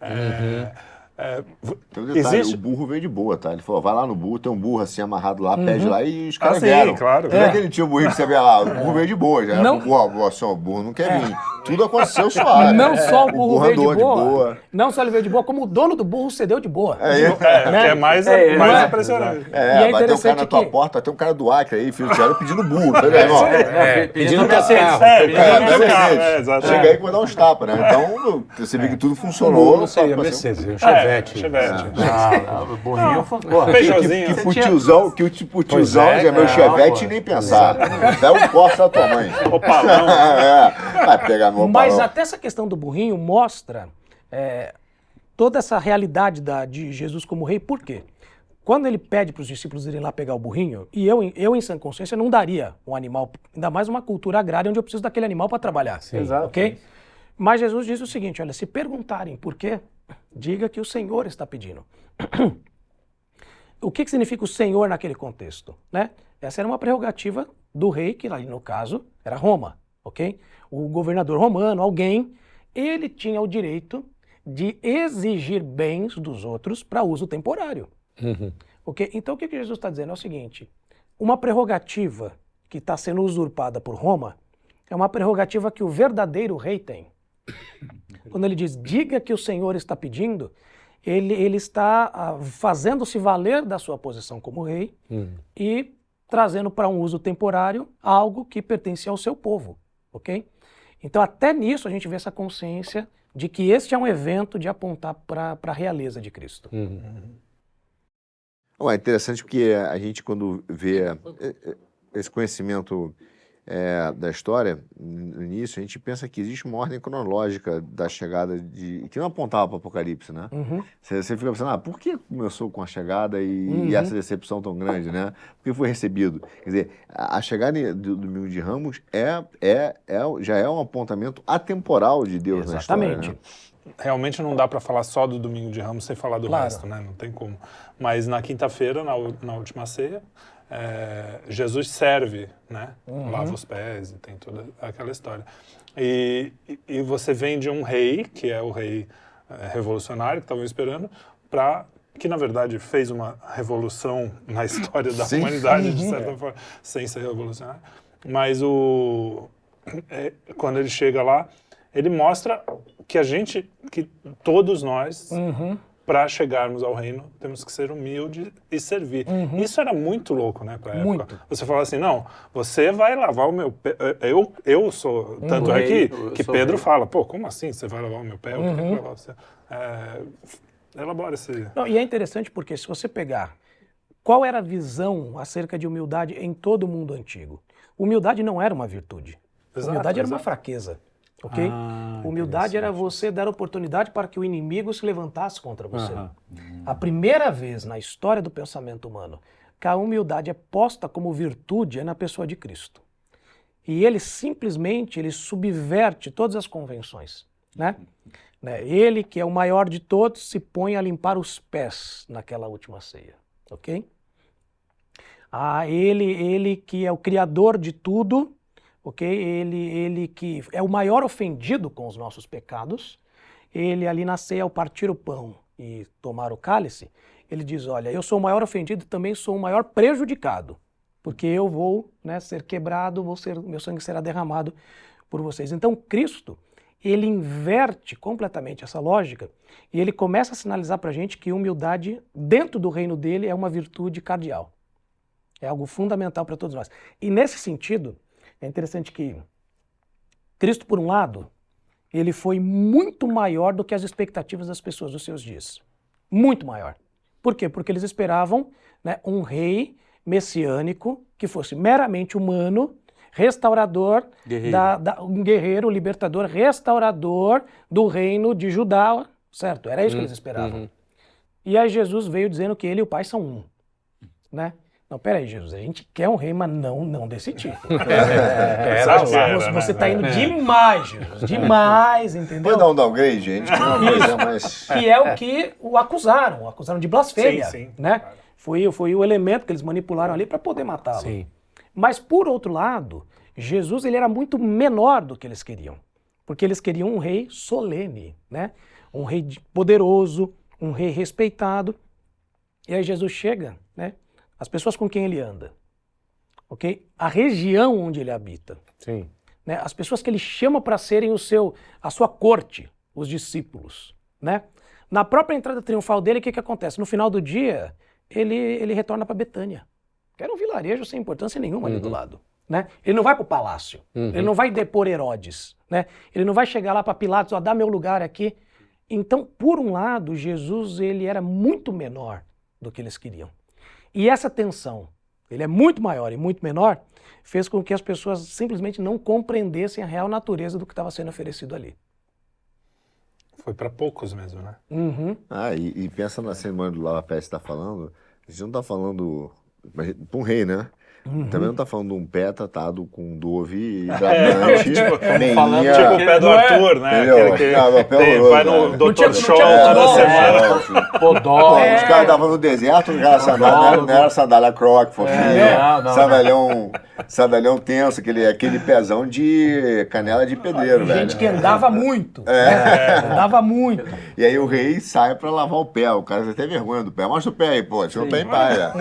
Tem um detalhe, Existe- o burro veio de boa, tá? Ele falou, vai lá no burro, tem um burro assim amarrado lá, pede lá e os caras sim, vieram. claro. Não é que ele tinha o burrinho que você vê lá, o burro veio de boa, já Não- era o burro não quer vir. Tudo aconteceu suave. Não só o burro veio andou de boa, não só ele veio de boa, como o dono do burro cedeu de boa. Que é mais é. impressionante. E é vai ter um cara interessante na tua que- porta, tem um cara do Acre aí, filho do Thiago, pedindo burro. Tá vendo? Ó, Pedindo Mercedes. carro. Pedindo Mercedes. meu carro, exato. Chega aí que vai dar uns tapas, né? Então, você vê que tudo O funcionou. não seria pra ser Mercedes, seria um Chevette. Chevette. O burrinho foi... Peugeotzinho. Que pro tiozão, já é meu Chevette nem pensar. Dá um corte da tua mãe. Opa, não. Vai pegar meu Mas opalão. até essa questão do burrinho mostra toda essa realidade de Jesus como rei. Por quê? quando ele pede para os discípulos irem lá pegar o burrinho, e eu em sã consciência não daria um animal, ainda mais uma cultura agrária onde eu preciso daquele animal para trabalhar. Sim. Exato. Ok? Mas Jesus disse o seguinte, olha, se perguntarem por quê, diga que o Senhor está pedindo. O que significa o Senhor naquele contexto? Né? Essa era uma prerrogativa do rei, que ali no caso era Roma, ok? O governador romano, alguém, ele tinha o direito de exigir bens dos outros para uso temporário. Ok? Então o que Jesus está dizendo é o seguinte, uma prerrogativa que está sendo usurpada por Roma é uma prerrogativa que o verdadeiro rei tem. Quando ele diz, diga que o Senhor está pedindo, ele está fazendo-se valer da sua posição como rei e trazendo para um uso temporário algo que pertence ao seu povo, ok? Então até nisso a gente vê essa consciência de que este é um evento de apontar para a realeza de Cristo. É interessante porque a gente, quando vê esse conhecimento da história, no início, a gente pensa que existe uma ordem cronológica da chegada que não apontava para o Apocalipse, né? Você fica pensando, por que começou com a chegada e essa decepção tão grande, né? Por que foi recebido? Quer dizer, a chegada do Domingo de Ramos já é um apontamento atemporal de Deus na história, Exatamente. né? Realmente não dá para falar só do Domingo de Ramos sem falar do Claro. resto, né? Não tem como. Mas na quinta-feira, na última ceia, Jesus serve, né? Lava os pés e tem toda aquela história. E você vem de um rei, que é o rei revolucionário que estavam esperando, que na verdade fez uma revolução na história da humanidade, de certa forma, sem ser revolucionário. Mas quando ele chega lá, ele mostra que todos nós, para chegarmos ao reino, temos que ser humildes e servir. Isso era muito louco, né, pra época. Muito. Você fala assim, não, você vai lavar o meu pé. Eu sou... Tanto é que Pedro fala, pô, como assim você vai lavar o meu pé? Eu quero lavar você. Elabora esse... Não, e é interessante porque se você pegar qual era a visão acerca de humildade em todo o mundo antigo, humildade não era uma virtude. Exato, Humildade era uma exato. fraqueza. Ok? Humildade era você dar oportunidade para que o inimigo se levantasse contra você. A primeira vez na história do pensamento humano que a humildade é posta como virtude é na pessoa de Cristo. E ele simplesmente subverte todas as convenções. Né? Ele, que é o maior de todos, se põe a limpar os pés naquela última ceia. Ok? Ele que é o criador de tudo, ok? Ele que é o maior ofendido com os nossos pecados, ele ali na ceia, ao partir o pão e tomar o cálice, ele diz, olha, eu sou o maior ofendido e também sou o maior prejudicado, porque eu vou ser quebrado, meu sangue será derramado por vocês. Então Cristo, ele inverte completamente essa lógica e ele começa a sinalizar para a gente que humildade dentro do reino dele é uma virtude cardeal. É algo fundamental para todos nós. E nesse sentido, é interessante que Cristo, por um lado, ele foi muito maior do que as expectativas das pessoas dos seus dias. Muito maior. Por quê? Porque eles esperavam, né, um rei messiânico que fosse meramente humano, restaurador, um guerreiro, libertador, restaurador do reino de Judá, certo? Era isso que eles esperavam. E aí Jesus veio dizendo que ele e o Pai são um, né? Não, peraí, Jesus, a gente quer um rei, mas não desse tipo. Você está indo demais, Jesus, demais, entendeu? Pode dar um downgrade, gente, que não é uma coisa mais... Que é o que o acusaram de blasfêmia, Sim, né? claro. Foi o elemento que eles manipularam ali para poder matá-lo. Sim. Mas, por outro lado, Jesus ele era muito menor do que eles queriam. Porque eles queriam um rei solene, né? Um rei poderoso, um rei respeitado. E aí Jesus chega, né? As pessoas com quem ele anda, ok? A região onde ele habita. Sim. Né? As pessoas que ele chama para serem a sua corte, os discípulos, né? Na própria entrada triunfal dele, o que acontece? No final do dia, ele retorna para Betânia, que era um vilarejo sem importância nenhuma ali do lado. Né? Ele não vai para o palácio, ele não vai depor Herodes, né? Ele não vai chegar lá para Pilatos, dá meu lugar aqui. Então, por um lado, Jesus ele era muito menor do que eles queriam. E essa tensão, ele é muito maior e muito menor, fez com que as pessoas simplesmente não compreendessem a real natureza do que estava sendo oferecido ali. Foi para poucos mesmo, né? E pensa na cerimônia do lava-pés que você está falando, A gente não tá falando... Para um rei, né? Também não tá falando de um pé tratado com Dove hidratante, meinha... Tipo o pé do Arthur, né? Entendeu? Aquele que Cara, pé horroroso, vai no né? Dr. Show tinha toda podólogo. semana. Podólogo. Os caras estavam no deserto, não era sandália croc, fofinha, sandalhão tenso, aquele pezão de canela de pedreiro, velho. Gente que andava muito. Andava muito. E aí o rei sai pra lavar o pé, o cara tem até vergonha do pé. Mostra o pé aí, pô, tira o pé em paia.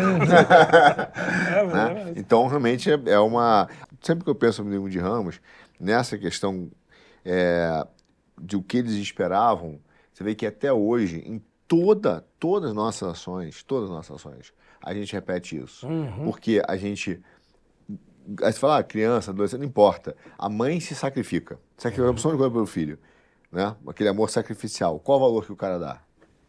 Né? Então, realmente, é uma... Sempre que eu penso no Domingos de Ramos, nessa questão de o que eles esperavam, você vê que até hoje, em todas as nossas ações, a gente repete isso. Porque a gente... Aí você fala, criança, adolescente, não importa. A mãe se sacrifica. Sacrifica a opção de coisa pelo filho. Né? Aquele amor sacrificial. Qual o valor que o cara dá?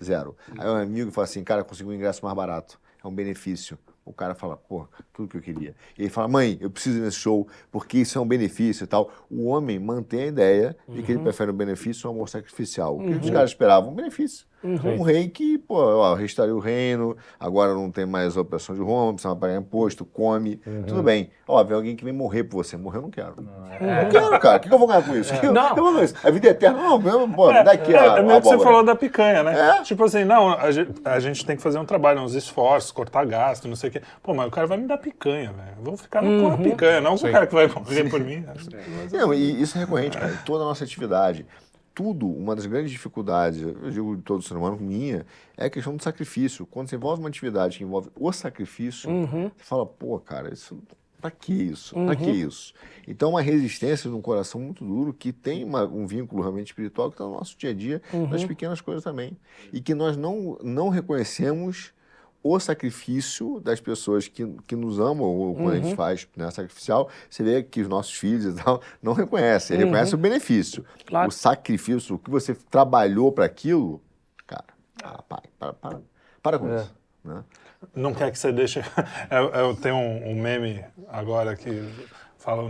0. Aí um amigo fala assim, cara, conseguiu um ingresso mais barato. É um benefício. O cara fala, pô, tudo que eu queria. E ele fala, mãe, eu preciso ir nesse show porque isso é um benefício e tal. O homem mantém a ideia de que ele prefere um benefício ao amor sacrificial. O que os caras esperavam? Um benefício. Um rei que, pô, ó, restaurou o reino, agora não tem mais a opressão de Roma, precisa pagar imposto, come, tudo bem. Ó, vem alguém que vem morrer por você. Morrer eu não quero. Não quero, cara. O que eu vou ganhar com isso? Eu vou ganhar com isso? A vida é eterna? Não, pô, me dá aqui É meio que você abóbora. falou da picanha, né? Tipo assim, não, a gente tem que fazer um trabalho, uns esforços, cortar gasto, não sei o quê. Pô, mas o cara vai me dar picanha, velho. Eu vou ficar com a picanha, não com o cara que vai morrer por mim. Não, e isso é recorrente, cara, em toda a nossa atividade. Tudo, uma das grandes dificuldades, eu digo de todo ser humano, minha, é a questão do sacrifício. Quando você envolve uma atividade que envolve o sacrifício, você fala, pô, cara, isso, pra que isso? Pra que isso? Então, uma resistência num coração muito duro que tem um vínculo realmente espiritual que está no nosso dia a dia, nas pequenas coisas também. E que nós não reconhecemos o sacrifício das pessoas que nos amam, ou quando a gente faz sacrificial, você vê que os nossos filhos e tal não reconhecem, reconhecem o benefício. Claro. O sacrifício, o que você trabalhou para aquilo, cara, para com isso. Né? Não quer que você deixe... Eu tenho um meme agora que fala,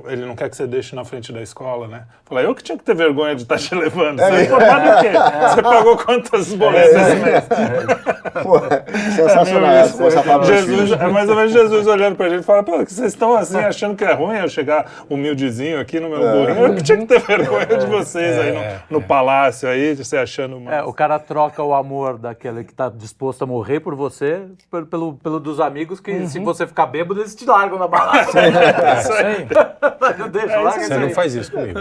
ele não quer que você deixe na frente da escola, né? Fala, eu que tinha que ter vergonha de estar te levando. Você é formado em quê? Você pagou quantas boletas esse mês? Pô, sensacional essa, começar a falar pros Jesus, filhos. é mais ou menos Jesus olhando pra gente e fala, pô, que vocês estão assim achando que é ruim eu chegar humildezinho aqui no meu burrinho? Eu que tinha que ter vergonha de vocês aí no palácio aí, de você achando uma... O cara troca o amor daquele que tá disposto a morrer por você pelo dos amigos que, se você ficar bêbado, eles te largam na balada. Isso aí. Deixa lá. Você não faz isso comigo.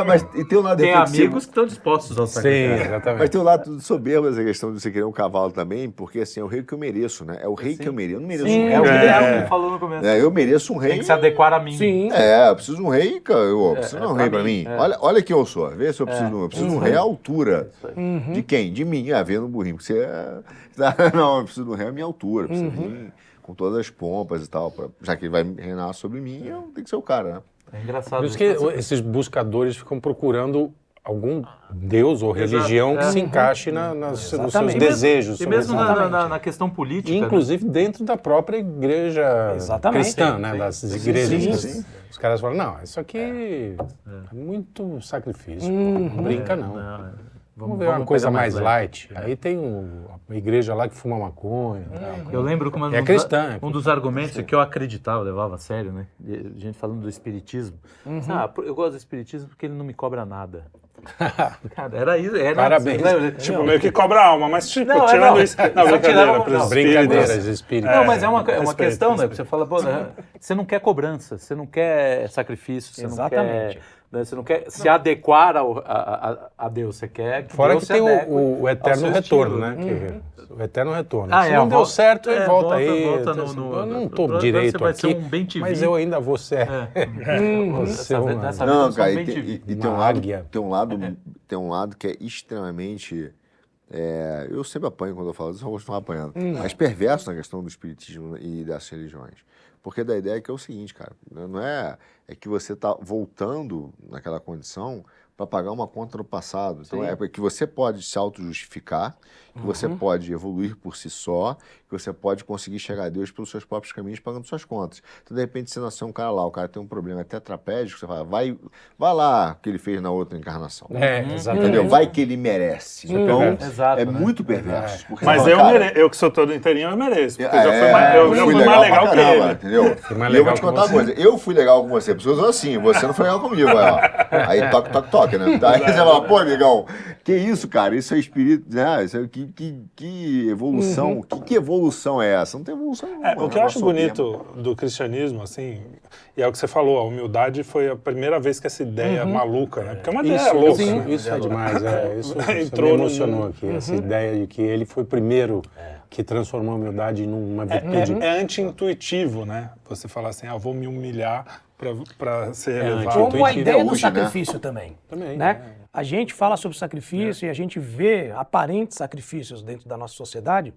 Mas e tem um lado Tem reflexivo. amigos que estão dispostos ao Sim, sacrifício. Mas exatamente. tem um lado soberbo essa questão de você querer um cavalo também, porque assim, é o rei que eu mereço, né? É o rei que eu mereço. Eu não mereço um rei. É o que ele falou no começo. Eu mereço um rei. Tem que se adequar a mim. Sim. Eu preciso de um rei, cara. Eu preciso de um rei pra mim. Olha quem eu sou. Vê se eu preciso de um. Eu preciso de um rei à altura. De quem? De mim. Vê no burrinho. Porque você não, eu preciso de um rei à minha altura. Preciso vir com todas as pompas e tal. Já que ele vai reinar sobre mim, eu tenho que ser o cara, né? É engraçado. Por isso que esses buscadores ficam procurando algum deus ou religião que se encaixe nos seus Exatamente. desejos. E mesmo sobretudo. na questão política. Inclusive dentro da própria igreja Exatamente. cristã, né? Das igrejas. Sim. Os caras falam, não, isso aqui é muito sacrifício. Pô, não brinca, não. Vamos ver uma coisa pegar mais leve. light. Aí tem uma igreja lá que fuma maconha. Tal. Eu lembro como É cristã. um dos argumentos que eu acreditava, eu levava a sério, né? Gente falando do espiritismo. Eu gosto do espiritismo porque ele não me cobra nada. Cara, era isso. Parabéns. Tipo, meio que cobra a alma, mas tipo, Não, tirando não. isso... Não, Só brincadeira, tirava- pros não, Brincadeiras espíritos. espíritas. Não, mas é uma respeito, questão, né? respeito. Você fala, pô, você não quer cobrança, você não quer sacrifício, você Exatamente. não quer... né, você não quer se adequar a Deus, você quer que Fora Deus que se tem adeque o ao eterno seu retorno, estilo, né? O eterno retorno. Ah, Se é, não a deu volta- certo, aí volta aí. volta Eu não agora tô direito você vai aqui, ser um bem-te-vi. mas eu ainda vou ser. Você é uma- Dessa vez Não, eu sou um cara, bem-te-vi. e tem um Uma lado, águia. tem um lado que é extremamente... eu sempre apanho quando eu falo isso, eu vou continuar apanhando. Mas perverso na questão do espiritismo e das religiões. Porque da ideia que é o seguinte, cara, não é que você tá voltando naquela condição para pagar uma conta no passado. Então é que você pode se auto-justificar, que você pode evoluir por si só, que você pode conseguir chegar a Deus pelos seus próprios caminhos, pagando suas contas. Então, de repente, você nasceu um cara lá, o cara tem um problema tetraplégico, você fala, vai lá o que ele fez na outra encarnação. Exatamente. Entendeu? Vai que ele merece. Então, Exato, é né? muito perverso. Porque Mas você fala, cara, eu que sou todo inteirinho, eu mereço. Porque eu já eu fui mais legal pra que caramba, ele. entendeu? Fui mais E eu vou legal te que contar uma você. coisa. Eu fui legal com você, porque eu sou assim, você não foi legal comigo. Aí toque, né? Aí você fala, pô, amigão, que isso, cara? Isso é espírito, né? Isso é, que evolução, que evolução é essa? Não tem evolução nenhuma. O que eu acho bonito do cristianismo, assim, e é o que você falou, a humildade foi a primeira vez que essa ideia maluca, né? Porque é uma ideia louca. Isso é demais, isso Entrou me no- emocionou aqui, essa ideia de que ele foi o primeiro que transformou a humildade numa virtude. É anti-intuitivo, né? Você falar assim, vou me humilhar para ser elevado. Como a intuitivo ideia do hoje, né? sacrifício também. Também, Né? A gente fala sobre sacrifício e a gente vê aparentes sacrifícios dentro da nossa sociedade,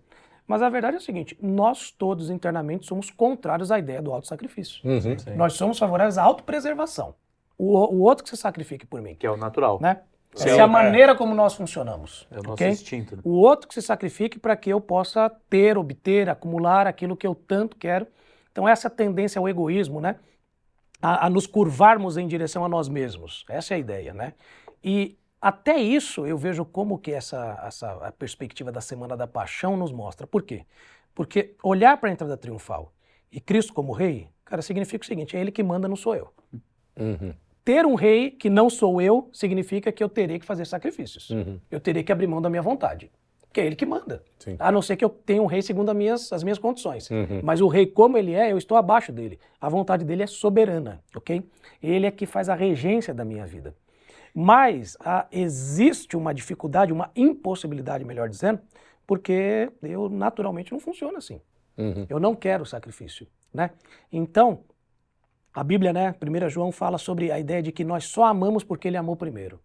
mas a verdade é o seguinte, nós todos internamente somos contrários à ideia do autossacrifício. Nós somos favoráveis à autopreservação. O outro que se sacrifique por mim. Que é o natural. Né? Sim, Essa é a maneira como nós funcionamos. É o nosso ok? instinto. Né? O outro que se sacrifique para que eu possa ter, obter, acumular aquilo que eu tanto quero. Então essa tendência ao egoísmo, né? A nos curvarmos em direção a nós mesmos. Essa é a ideia, né? E até isso eu vejo como que a perspectiva da Semana da Paixão nos mostra. Por quê? Porque olhar para a entrada triunfal e Cristo como rei, cara, significa o seguinte, é ele que manda, não sou eu. Ter um rei que não sou eu significa que eu terei que fazer sacrifícios. Eu terei que abrir mão da minha vontade. Que é ele que manda. Sim. A não ser que eu tenha um rei segundo as minhas condições. Mas o rei como ele é, eu estou abaixo dele. A vontade dele é soberana, ok? Ele é que faz a regência da minha vida. Mas existe uma dificuldade, uma impossibilidade, melhor dizendo, porque eu naturalmente não funciono assim. Eu não quero sacrifício, né? Então, a Bíblia, né, 1 João fala sobre a ideia de que nós só amamos porque ele amou primeiro.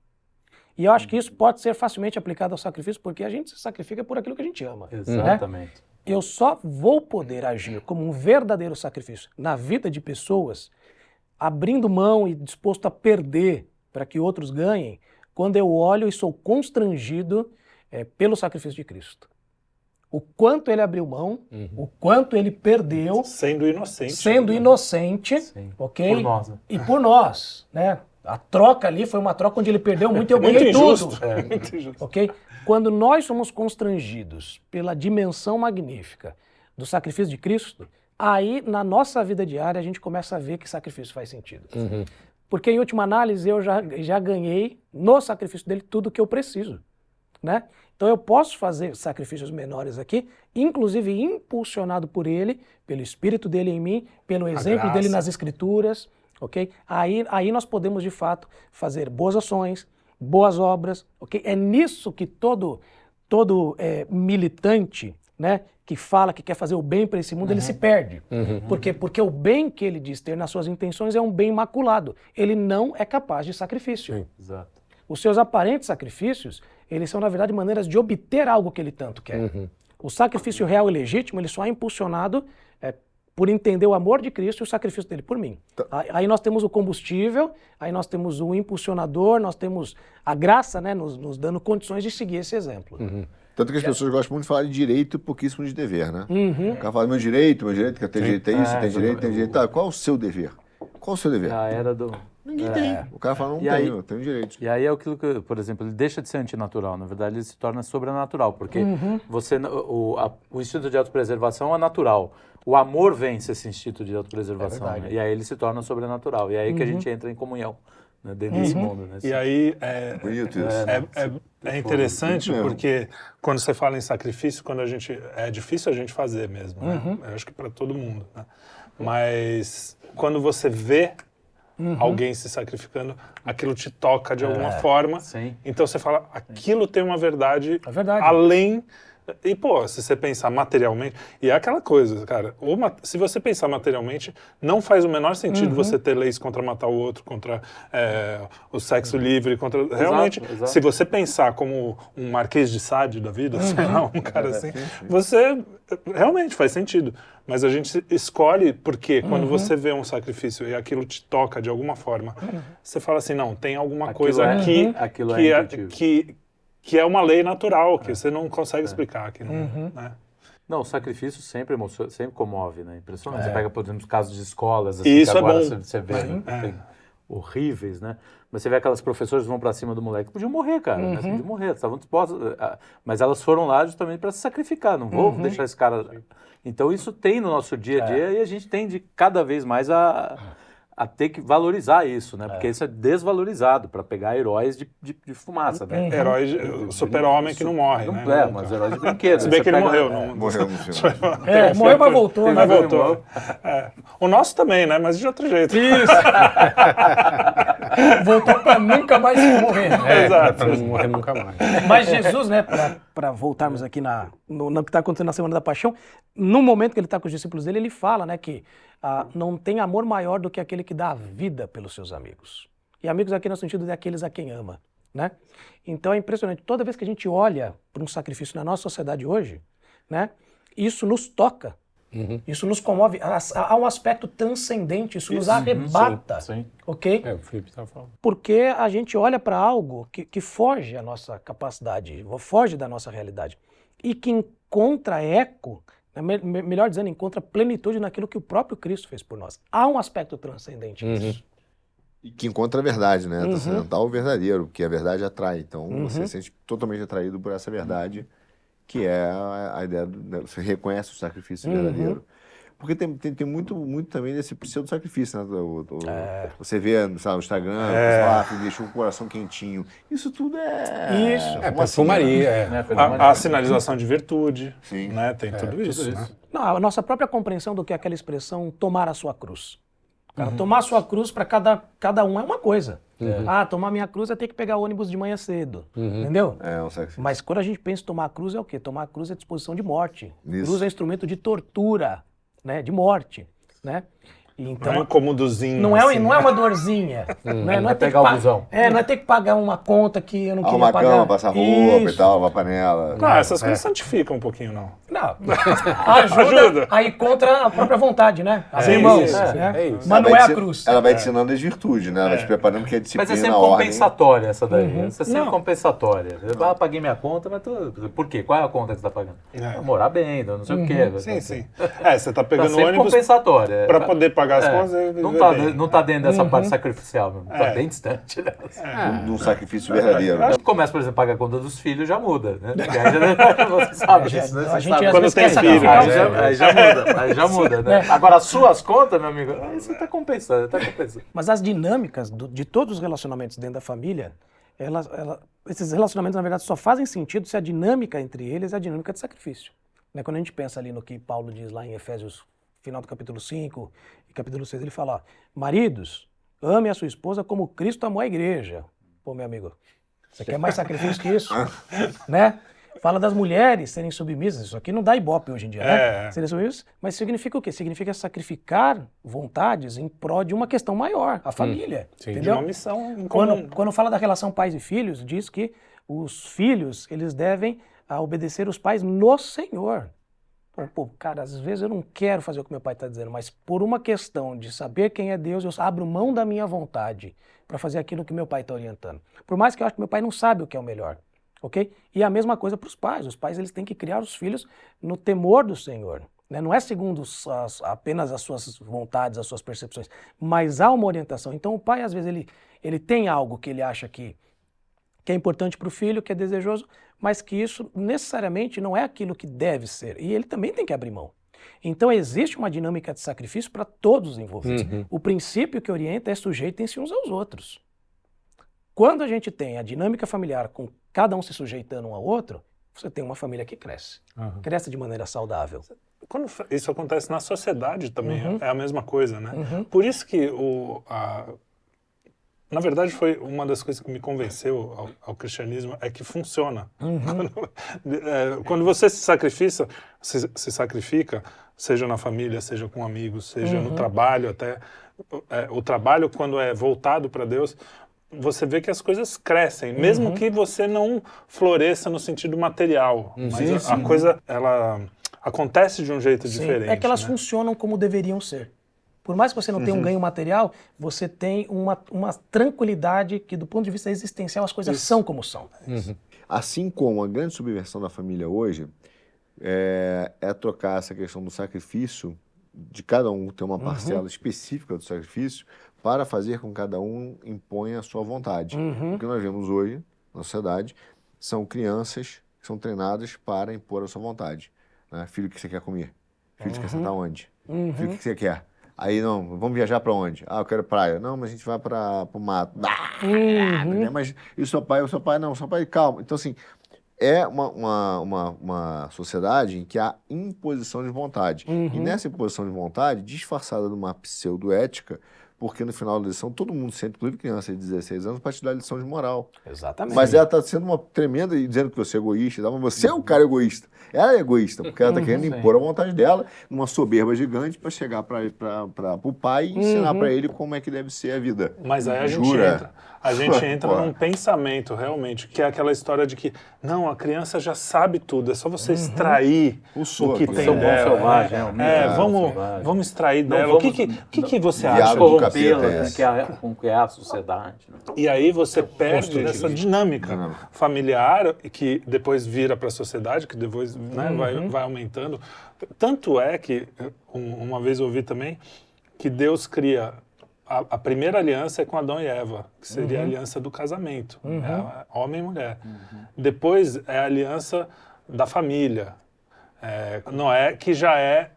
E eu acho que isso pode ser facilmente aplicado ao sacrifício, porque a gente se sacrifica por aquilo que a gente ama. Exatamente. Né? Eu só vou poder agir como um verdadeiro sacrifício na vida de pessoas, abrindo mão e disposto a perder para que outros ganhem, quando eu olho e sou constrangido pelo sacrifício de Cristo. O quanto ele abriu mão, o quanto ele perdeu, Sendo inocente. sendo inocente, Sim. ok? Por nós, né? E por nós, né? A troca ali foi uma troca onde ele perdeu muito e eu Muito ganhei injusto. tudo. Muito injusto. Ok? Quando nós somos constrangidos pela dimensão magnífica do sacrifício de Cristo, aí na nossa vida diária a gente começa a ver que sacrifício faz sentido. Porque em última análise eu já ganhei no sacrifício dele tudo o que eu preciso, né? Então eu posso fazer sacrifícios menores aqui, inclusive impulsionado por ele, pelo Espírito dele em mim, pelo exemplo dele graça. nas Escrituras, ok? Aí nós podemos de fato fazer boas ações, boas obras, ok? É nisso que todo militante, né, que fala que quer fazer o bem para esse mundo, ele se perde. Por quê? Porque o bem que ele diz ter nas suas intenções é um bem imaculado. Ele não é capaz de sacrifício. Exato. Os seus aparentes sacrifícios, eles são, na verdade, maneiras de obter algo que ele tanto quer. O sacrifício real e legítimo, ele só é impulsionado por entender o amor de Cristo e o sacrifício dele por mim. Aí nós temos o combustível, aí nós temos o impulsionador, nós temos a graça, né, nos dando condições de seguir esse exemplo. Tanto que as pessoas gostam muito de falar de direito e pouquíssimo de dever, né? O cara fala, meu direito, que tem direito a isso, tem direito. Tá, qual é o seu dever? Qual é o seu dever? A era do... Ninguém tem. O cara fala, não E aí- tenho, eu tenho direito. E aí é aquilo que, por exemplo, ele deixa de ser antinatural. Na verdade, ele se torna sobrenatural, porque o instinto de autopreservação é natural. O amor vence esse instinto de autopreservação. É verdade. Né? E aí ele se torna sobrenatural. E aí que a gente entra em comunhão, né? Dentro desse mundo. Né? E aí Bonito isso. é interessante Mesmo. porque quando você fala em sacrifício, é difícil a gente fazer mesmo, né? Eu acho que para todo mundo, né? Mas quando você vê alguém se sacrificando, aquilo te toca de alguma forma. Sim. Então você fala, aquilo tem uma verdade, É verdade. além E, pô, se você pensar materialmente, e é aquela coisa, cara, se você pensar materialmente, não faz o menor sentido você ter leis contra matar o outro, contra o sexo livre, contra... Realmente, exato. se você pensar como um Marquês de Sade da vida, sei lá, um cara assim, você realmente faz sentido. Mas a gente escolhe porque quando você vê um sacrifício e aquilo te toca de alguma forma, você fala assim, não, tem alguma coisa aqui que é uma lei natural, que você não consegue explicar aqui, né? Não, o sacrifício sempre sempre comove, né? Impressionante. Você pega, por exemplo, os casos de escolas, assim, Isso que é agora bom. você vê, tem horríveis, né? Mas você vê aquelas professoras que vão pra cima do moleque, podiam morrer, cara, né? Podiam morrer, estavam dispostas, mas elas foram lá justamente para se sacrificar, não vou deixar esse cara... Então isso tem no nosso dia a dia e a gente tem de cada vez mais a ter que valorizar isso, né? Porque isso é desvalorizado para pegar heróis de fumaça, né? Herói, super-homem que não morre, né? Mas heróis de brinquedo. Se bem que ele morreu. Morreu no final. Morreu, mas voltou. Mas voltou. O nosso também, né? Mas de outro jeito. Isso. Voltou para nunca mais morrer. Exato. Pra não morrer nunca mais. Mas Jesus, né, para voltarmos aqui no que está acontecendo na Semana da Paixão, no momento que ele está com os discípulos dele, ele fala, né, que não tem amor maior do que aquele que dá a vida pelos seus amigos. E amigos aqui no sentido de aqueles a quem ama, né? Então é impressionante. Toda vez que a gente olha para um sacrifício na nossa sociedade hoje, né, isso nos toca. Isso nos comove. Há um aspecto transcendente, isso nos arrebata. Sim. Ok? O Felipe estava falando. Porque a gente olha para algo que foge à nossa capacidade, foge da nossa realidade. E que encontra eco, melhor dizendo, encontra plenitude naquilo que o próprio Cristo fez por nós. Há um aspecto transcendente nisso. E que encontra a verdade, né? Transcendental o verdadeiro, porque a verdade atrai. Então você se sente totalmente atraído por essa verdade, que é a ideia, você reconhece o sacrifício verdadeiro. Porque tem muito também desse pseudo-sacrifício, né? Você vê, sabe, no Instagram, você deixa o coração quentinho. Isso tudo é... Isso. É perfumaria, A sinalização de virtude, Sim. né? Tem tudo isso, né? Não, a nossa própria compreensão do que é aquela expressão tomar a sua cruz. Cara, tomar a sua cruz para cada um é uma coisa. Tomar minha cruz é ter que pegar ônibus de manhã cedo. Entendeu? É um sacrifício. Mas quando a gente pensa em tomar a cruz é o quê? Tomar a cruz é disposição de morte. Isso. Cruz é instrumento de tortura, né? De morte, né? Então, Não é comodozinho. não é assim, uma dorzinha. Né? Não é ter pegar o busão. não é ter que pagar uma conta que eu não queria Arrumar pagar. cama, passar roupa e Isso. tal, lavar panela. Não, essas coisas santificam um pouquinho, não. Não. Ajuda a ir contra a própria vontade, né? Abrir mão, isso, né? é isso. Mas não é a cruz. Ela vai te ensinando as virtudes, né? Ela vai te preparando porque a disciplina, Mas é sempre a ordem... compensatória essa daí. Essa é sempre Não. compensatória. Eu paguei minha conta, mas por quê? Qual é a conta que você está pagando? Morar bem, não sei o quê. Sim. Você tá Tá pegando sempre ônibus compensatória. pra poder pagar as contas. Não tá dentro dessa parte sacrificial, meu. Tá bem distante dessa. de um sacrifício verdadeiro. Começa, por exemplo, a pagar a conta dos filhos, já muda, né? Você sabe disso, né? A Você gente sabe. às Quando vezes tem quer filho, sacrificar né? os Aí já muda, né? Agora, as suas contas, meu amigo, aí você tá compensando, Mas as dinâmicas de todos os relacionamentos dentro da família, esses relacionamentos, na verdade, só fazem sentido se a dinâmica entre eles é a dinâmica de sacrifício. Né? Quando a gente pensa ali no que Paulo diz lá em Efésios, final do capítulo 5 e capítulo 6, ele fala, ó, maridos, ame a sua esposa como Cristo amou a igreja. Pô, meu amigo, você quer mais sacrifício que isso? Né? Fala das mulheres serem submissas, isso aqui não dá ibope hoje em dia, né? Serem submissas, mas significa o quê? Significa sacrificar vontades em prol de uma questão maior, a família. Sim. De Entendeu? uma missão em comum. Quando fala da relação pais e filhos, diz que os filhos, eles devem obedecer os pais no Senhor. Pô, cara, às vezes eu não quero fazer o que meu pai está dizendo, mas por uma questão de saber quem é Deus, eu abro mão da minha vontade para fazer aquilo que meu pai está orientando. Por mais que eu acho que meu pai não sabe o que é o melhor, ok? E a mesma coisa para os pais. Os pais, eles têm que criar os filhos no temor do Senhor. Né? Não é segundo apenas as suas vontades, as suas percepções, mas há uma orientação. Então o pai, às vezes, ele tem algo que ele acha que é importante para o filho, que é desejoso, mas que isso necessariamente não é aquilo que deve ser. E ele também tem que abrir mão. Então existe uma dinâmica de sacrifício para todos os envolvidos. O princípio que orienta é sujeitem-se uns aos outros. Quando a gente tem a dinâmica familiar com cada um se sujeitando um ao outro, você tem uma família que cresce. Cresce de maneira saudável. Quando isso acontece na sociedade também, é a mesma coisa, né? Por isso que Na verdade, foi uma das coisas que me convenceu ao cristianismo, é que funciona. Quando você se sacrifica, seja na família, seja com amigos, seja no trabalho até, o trabalho quando é voltado para Deus, você vê que as coisas crescem, mesmo que você não floresça no sentido material, mas a coisa, ela acontece de um jeito diferente. É que elas né? funcionam como deveriam ser. Por mais que você não tenha um ganho material, você tem uma tranquilidade que, do ponto de vista existencial, as coisas são como são. Assim como a grande subversão da família hoje é trocar essa questão do sacrifício, de cada um ter uma parcela específica do sacrifício, para fazer com que cada um imponha a sua vontade. O que nós vemos hoje, na sociedade, são crianças que são treinadas para impor a sua vontade. Né? Filho, o que você quer comer? Filho, você quer sentar onde? Filho, o que você quer? Aí, não, vamos viajar para onde? Ah, eu quero praia. Não, mas a gente vai para o mato. Mas e o seu pai? O seu pai não, o seu pai, calma. Então, assim, é uma sociedade em que há imposição de vontade. E nessa imposição de vontade, disfarçada de uma pseudoética, porque no final da lição todo mundo sente, inclusive criança de 16 anos, para te dar lição de moral. Exatamente. Mas ela está sendo uma tremenda e dizendo que você é egoísta, mas você é um cara egoísta. Ela é egoísta, porque ela está querendo impor a vontade dela, numa soberba gigante, para chegar para o pai e ensinar para ele como é que deve ser a vida. Mas aí Jura? a gente entra Pô. num pensamento, realmente, que é aquela história de que, não, a criança já sabe tudo, é só você extrair o que tem São bom dela. selvagem, vamos extrair Não dela. vamos- O que você Viado acha? do corrompê-la, capeta é né, esse. com que é a sociedade. Né? E aí você perde essa dinâmica Dinâmica. familiar que depois vira para a sociedade, que depois né, vai aumentando. Tanto é que, uma vez eu ouvi também, que Deus cria a primeira aliança é com Adão e Eva, que seria a aliança do casamento, homem e mulher. Depois é a aliança da família, Noé, que já é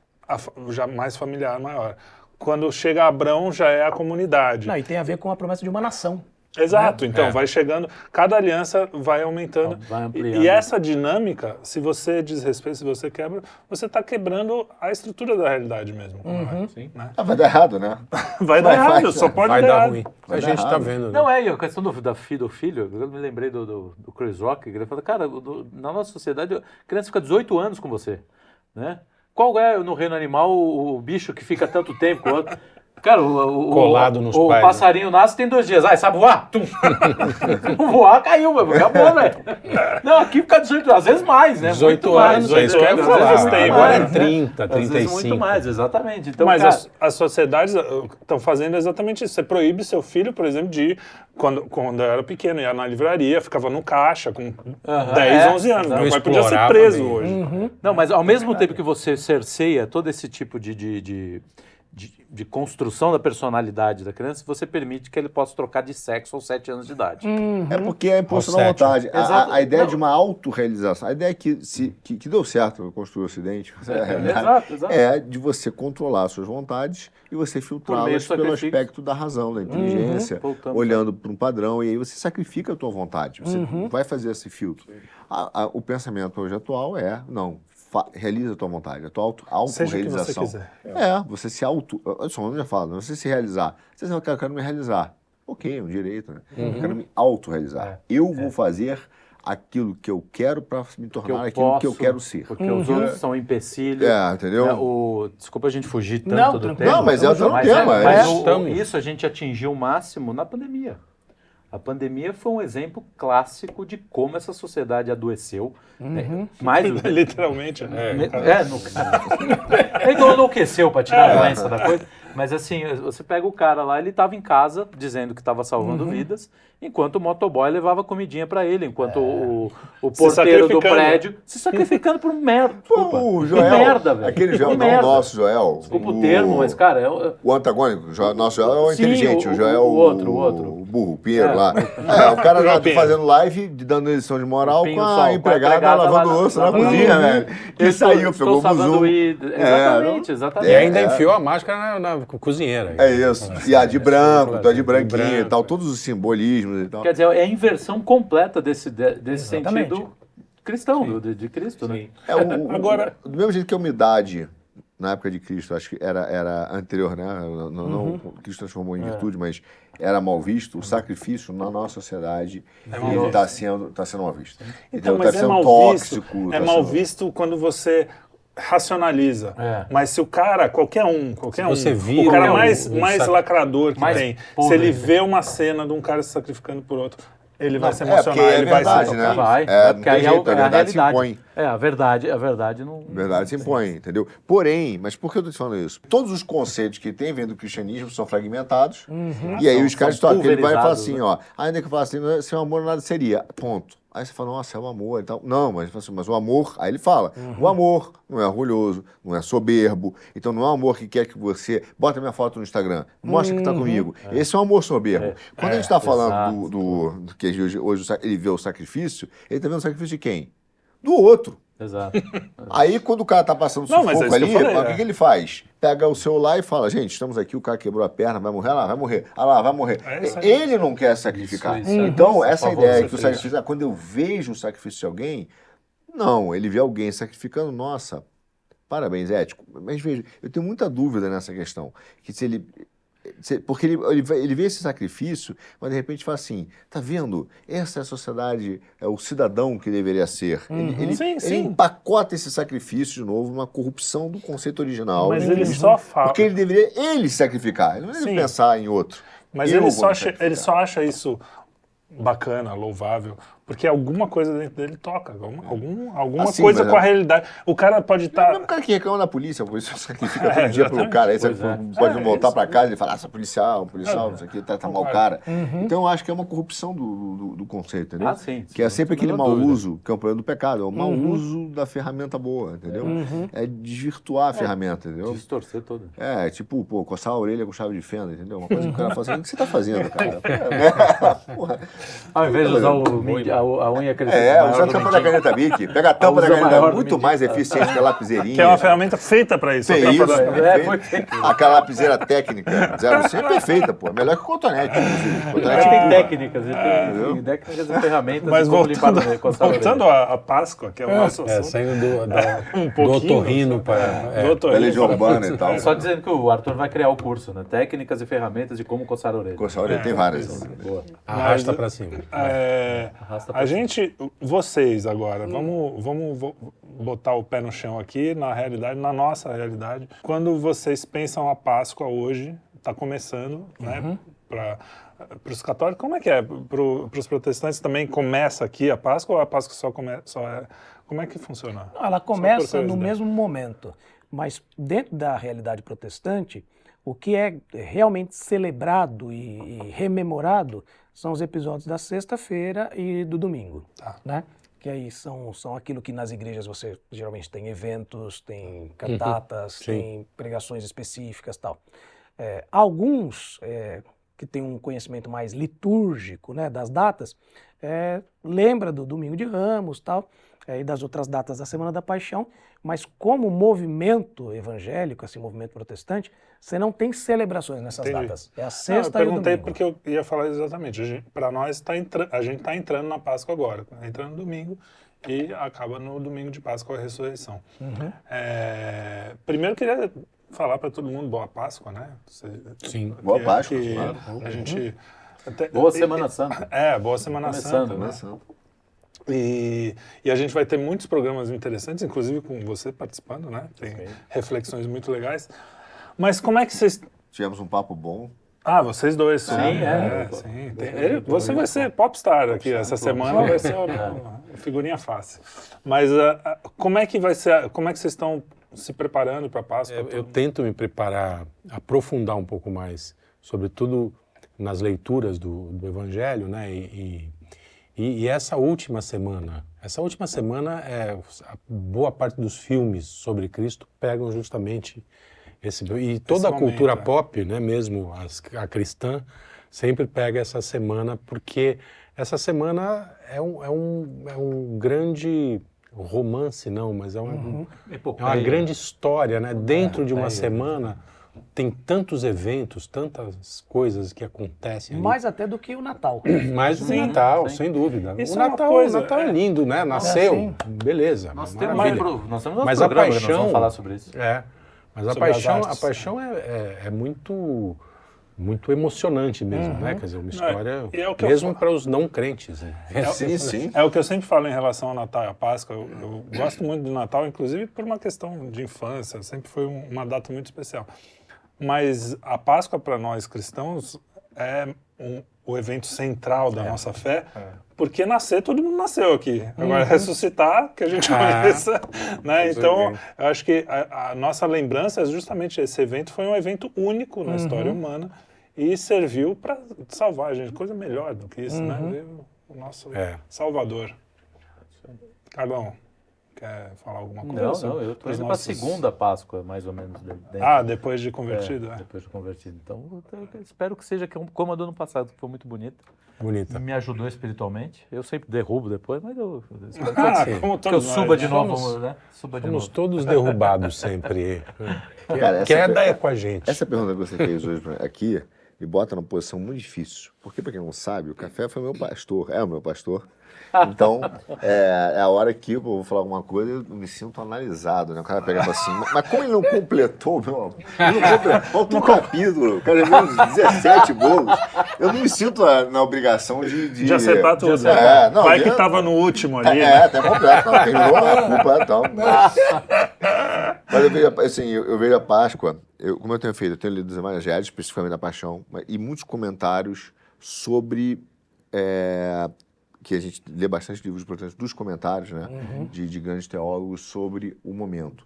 já mais familiar, maior. Quando chega Abrão, já é a comunidade. Não, e tem a ver com a promessa de uma nação. Exato, então vai chegando, cada aliança vai aumentando. Vai ampliando. E essa dinâmica, se você desrespeita, se você quebra, você está quebrando a estrutura da realidade mesmo. Sim. Né? Vai dar errado, né? Vai dar errado, só pode Vai dar dar errado. ruim. Vai A dar gente está errado. vendo, né? Não, e a questão do filho, eu me lembrei do Chris Rock, que ele fala, cara, na nossa sociedade, a criança fica 18 anos com você, né? Qual é, no reino animal, o bicho que fica tanto tempo com o outro? Cara, Colado nos o pais, passarinho nasce tem 2 dias. Sabe voar? Tum. Não voar, caiu, meu. Acabou, velho. Não, aqui fica 18 anos, às vezes mais, né? 18 Muito mais, anos, é isso que eu ia 18 falar. anos, tem, Agora né? é 30, Às vezes 35. muito mais, exatamente. Então, Mas cara, as sociedades estão fazendo exatamente isso. Você proíbe seu filho, por exemplo, de ir, quando eu era pequeno, ia na livraria, ficava no caixa com 10, 11 anos. exato. Meu pai podia ser Explorava preso bem. hoje. Não, mas ao mesmo tempo que você cerceia todo esse tipo de construção da personalidade da criança, você permite que ele possa trocar de sexo aos 7 anos de idade. É porque é imposto Ao na sétimo. vontade. Exato. A ideia Não. de uma autorrealização, a ideia que deu certo construir o Ocidente, essa é a realidade, Exato. é de você controlar as suas vontades e você Por meio filtrá-las do pelo sacrifício. aspecto da razão, da inteligência, Voltamos. olhando para um padrão, e aí você sacrifica a tua vontade, você vai fazer esse filtro. O pensamento hoje atual é, não, realiza a tua vontade, a tua Seja o que você autorrealização. quiser. Você se olha só, eu já falo, você se realizar. Você diz, eu quero me realizar. Ok, é um direito, né? Eu quero me autorrealizar. Eu vou fazer aquilo que eu quero para me tornar aquilo que eu quero ser. Porque os outros são empecilhos. Entendeu? Desculpa a gente fugir tanto Não, do tranquilo. tema. Não, mas é outro Mas tema. mas Estamos. isso a gente atingiu o máximo na pandemia. A pandemia foi um exemplo clássico de como essa sociedade adoeceu. Mais o... Literalmente. Ele não enlouqueceu para tirar a doença da coisa. Mas assim, você pega o cara lá, ele estava em casa dizendo que estava salvando vidas, enquanto o motoboy levava comidinha para ele, enquanto o porteiro do sacrificando. prédio se sacrificando por merda. Desculpa. O Que Joel, merda, velho. aquele Joel, Que não o merda. nosso Joel. Desculpa o termo, mas cara, O antagônico, nosso Joel é o Sim, inteligente, o Joel é o outro. o burro, o Pinheiro lá. O cara lá Pinheiro. fazendo live, dando lição de moral O Pinho com Sol, a com a empregada empregada lavando lá louça na lavando cozinha, louça. velho. Que saiu, pegou o buzu. Exatamente, E exatamente. ainda enfiou a máscara na cozinheira. É isso. E a de branco, Chocolate, a de branquinho e branco. tal, todos os simbolismos e tal. Quer dizer, é a inversão completa desse Exatamente. sentido cristão, de Cristo, né? Agora- Do mesmo jeito que a humildade, na época de Cristo, acho que era anterior, né? Não, Cristo transformou em virtude, mas era mal visto, o sacrifício na nossa sociedade mal está sendo mal visto. Então, Entendeu? mas Tá sendo mal tóxico. visto, é tá mal sendo- visto quando você racionaliza. É. Mas se o cara, qualquer um, você vira o cara um- mais um lacrador que mais tem, podre. se ele vê uma cena de um cara se sacrificando por outro, ele vai se porque emocionar, é ele vai verdade, se né? tocar. Vai, É, porque não aí tem jeito, é a a verdade se realidade. impõe. A verdade não... A verdade se impõe, entendeu? Porém, mas por que eu tô te falando isso? Todos os conceitos que tem vem do cristianismo são fragmentados, e aí os caras são ele vai e fala pulverizados, assim, né? ó, ainda que eu falo assim, sem o amor nada seria, ponto. Aí você fala, nossa, é o amor e tal. Não, mas, ele fala assim, mas o amor, aí ele fala, o amor não é orgulhoso, não é soberbo, então não é um amor que quer que você bota minha foto no Instagram, mostra que tá comigo. Esse é um amor soberbo. Quando a gente tá falando do que hoje ele vê o sacrifício, ele tá vendo o sacrifício de quem? Do outro. Exato. Aí, quando o cara tá passando Não, mas é sufoco isso que ali, eu falei, o que, que ele faz? Pega o celular e fala, gente, estamos aqui, o cara quebrou a perna, vai morrer lá, vai morrer. Ah lá, vai morrer. É isso aí. Ele não quer sacrificar. Isso, Então, por essa favor, ideia você que o fez. sacrifício... quando eu vejo o sacrifício de alguém, não, ele vê alguém sacrificando, nossa, parabéns, ético. Mas veja, eu tenho muita dúvida nessa questão. Que se ele... porque ele vê esse sacrifício, mas de repente fala assim, tá vendo? Essa é a sociedade, é o cidadão que deveria ser. Ele Sim. empacota esse sacrifício de novo numa corrupção do conceito original. Mas ele só fala. Porque ele deveria ele se sacrificar, ele não deve Sim. pensar em outro. Mas Eu ele vou só, me sacrificar. ele só acha isso bacana, louvável, porque alguma coisa dentro dele toca, alguma Assim, coisa mas com a realidade. O cara pode É o estar... mesmo cara que reclama da polícia, por isso sacrifica todo dia pelo exatamente. cara. Aí você Pois é. pode não voltar isso. pra casa e falar, essa policial, isso aqui trata mal o cara. Concordo. Então eu acho que é uma corrupção do conceito, entendeu? Ah, sim. Que é sempre aquele Não mau tenho dúvida. uso, que é o problema do pecado, é o mau uso da ferramenta boa, entendeu? É desvirtuar a ferramenta, entendeu? Distorcer todo. É, tipo, pô, coçar a orelha com chave de fenda, entendeu? Uma coisa que o cara fala assim, o que você tá fazendo, cara? Porra. Ao invés de usar a unha crescida. Usa a tampa da caneta Bic. Pega a tampa da Usa caneta maior do muito medida. mais eficiente que a lapiseirinha. Que é uma ferramenta feita para isso. Tem a isso, tampa da- perfeito. Aquela lapiseira técnica 05 é perfeita, pô. Melhor que o cotonete, inclusive. Cotonete Tem técnicas, tem técnicas e ferramentas Mas de como limpar voltando, coçar a orelha. voltando à Páscoa, que é o nosso assunto, Saindo do pouquinho, otorrino para... do otorrino da Legião para- Urbana e tal. Só dizendo que o Arthur vai criar o curso, né? Técnicas e ferramentas de como coçar a orelha. Coçar a orelha tem várias. Boa. Arrasta Mas- para cima. Arrasta pra A gente, vocês agora, vamos botar o pé no chão aqui, na realidade, na nossa realidade. Quando vocês pensam a Páscoa hoje, está começando, né? Para os católicos, como é que é? Para os protestantes também começa aqui a Páscoa ou a Páscoa só é... Como é que funciona? Ela Só começa por no curiosidade. mesmo momento, mas dentro da realidade protestante, o que é realmente celebrado e rememorado são os episódios da sexta-feira e do domingo, Tá. né? Que aí são aquilo que nas igrejas você geralmente tem eventos, tem cantatas, tem pregações específicas e tal. Alguns que têm um conhecimento mais litúrgico, né, das datas, lembra do Domingo de Ramos tal, e das outras datas da Semana da Paixão, mas como movimento evangélico, assim, movimento protestante, você não tem celebrações nessas Entendi. datas. É a Não, sexta eu e o perguntei domingo. porque eu ia falar exatamente. Para nós, a gente está entrando na Páscoa agora. Entrando no domingo e acaba no domingo de Páscoa a ressurreição. Primeiro, eu queria falar para todo mundo boa Páscoa, né? Sim. Boa Que- Páscoa, que claro. A gente... Boa Semana Santa. Boa Semana Começando, Santa. né? Começando. E a gente vai ter muitos programas interessantes, inclusive com você participando, né? Tem reflexões muito legais. Mas como é que vocês... Tivemos um papo bom. Ah, vocês dois. Sim, sim. Você vai ser popstar aqui essa semana, vai ser uma figurinha fácil. Mas como é que vai ser, como é que vocês estão se preparando para a Páscoa? Eu tento me preparar, aprofundar um pouco mais, sobretudo nas leituras do Evangelho, né? E essa última semana, a boa parte dos filmes sobre Cristo pegam justamente e toda a momento, cultura pop, né, mesmo a cristã, sempre pega essa semana, porque essa semana é um grande romance, não, mas é uma grande história, né? Dentro de uma semana tem tantos eventos, tantas coisas que acontecem ali. Mais até do que o Natal. Mais do que o Natal, sem dúvida. Isso o é uma Natal, coisa, o Natal é lindo, né? Nasceu, beleza, Nós temos maravilha. nós temos Mas nosso a programa que nós paixão, vamos falar sobre isso. mas Sobre as a artes. paixão é muito muito emocionante mesmo, né? Quer dizer, uma história e é o que eu mesmo falo. para os não crentes. Né? Sim. É o que eu sempre falo em relação ao Natal e à Páscoa. Eu gosto muito do Natal, inclusive por uma questão de infância. Sempre foi uma data muito especial. Mas a Páscoa para nós cristãos é o evento central da nossa fé, porque nascer, todo mundo nasceu aqui. Agora, ressuscitar, que a gente conheça, né? Então, eu acho que a nossa lembrança é justamente esse evento foi um evento único na história humana e serviu para salvar a gente. Coisa melhor do que isso, né? Veio o nosso Salvador. Carlão, quer falar alguma coisa? Não, eu estou indo para a segunda Páscoa, mais ou menos. Depois de convertido? Depois de convertido. Então, eu espero que seja como a do ano passado, que foi muito bonita. Bonita. Me ajudou espiritualmente. Eu sempre derrubo depois, mas eu espero Como que eu todos suba nós, de né? novo, né? Suba de Somos novo. todos derrubados sempre. Cara, Queda é com a gente. Essa pergunta que você fez hoje aqui me bota numa posição muito difícil. Porque, para quem não sabe, o Café foi meu pastor, é o meu pastor. Então, é a hora que eu vou falar alguma coisa, eu me sinto analisado, né? O cara pega e fala assim, mas como ele não completou, meu amor? Ele não completou, falta um capítulo, o cara já viu uns 17 bolos. Eu não me sinto na obrigação de acertar tudo. Não, Vai que estava no último ali. até completo, não, terminou, completão. Mas eu vejo a Páscoa, como eu tenho feito, eu tenho lido os evangelhos, especificamente da Paixão, e muitos comentários sobre... que a gente lê bastante livros importantes dos comentários, né, de grandes teólogos sobre o momento.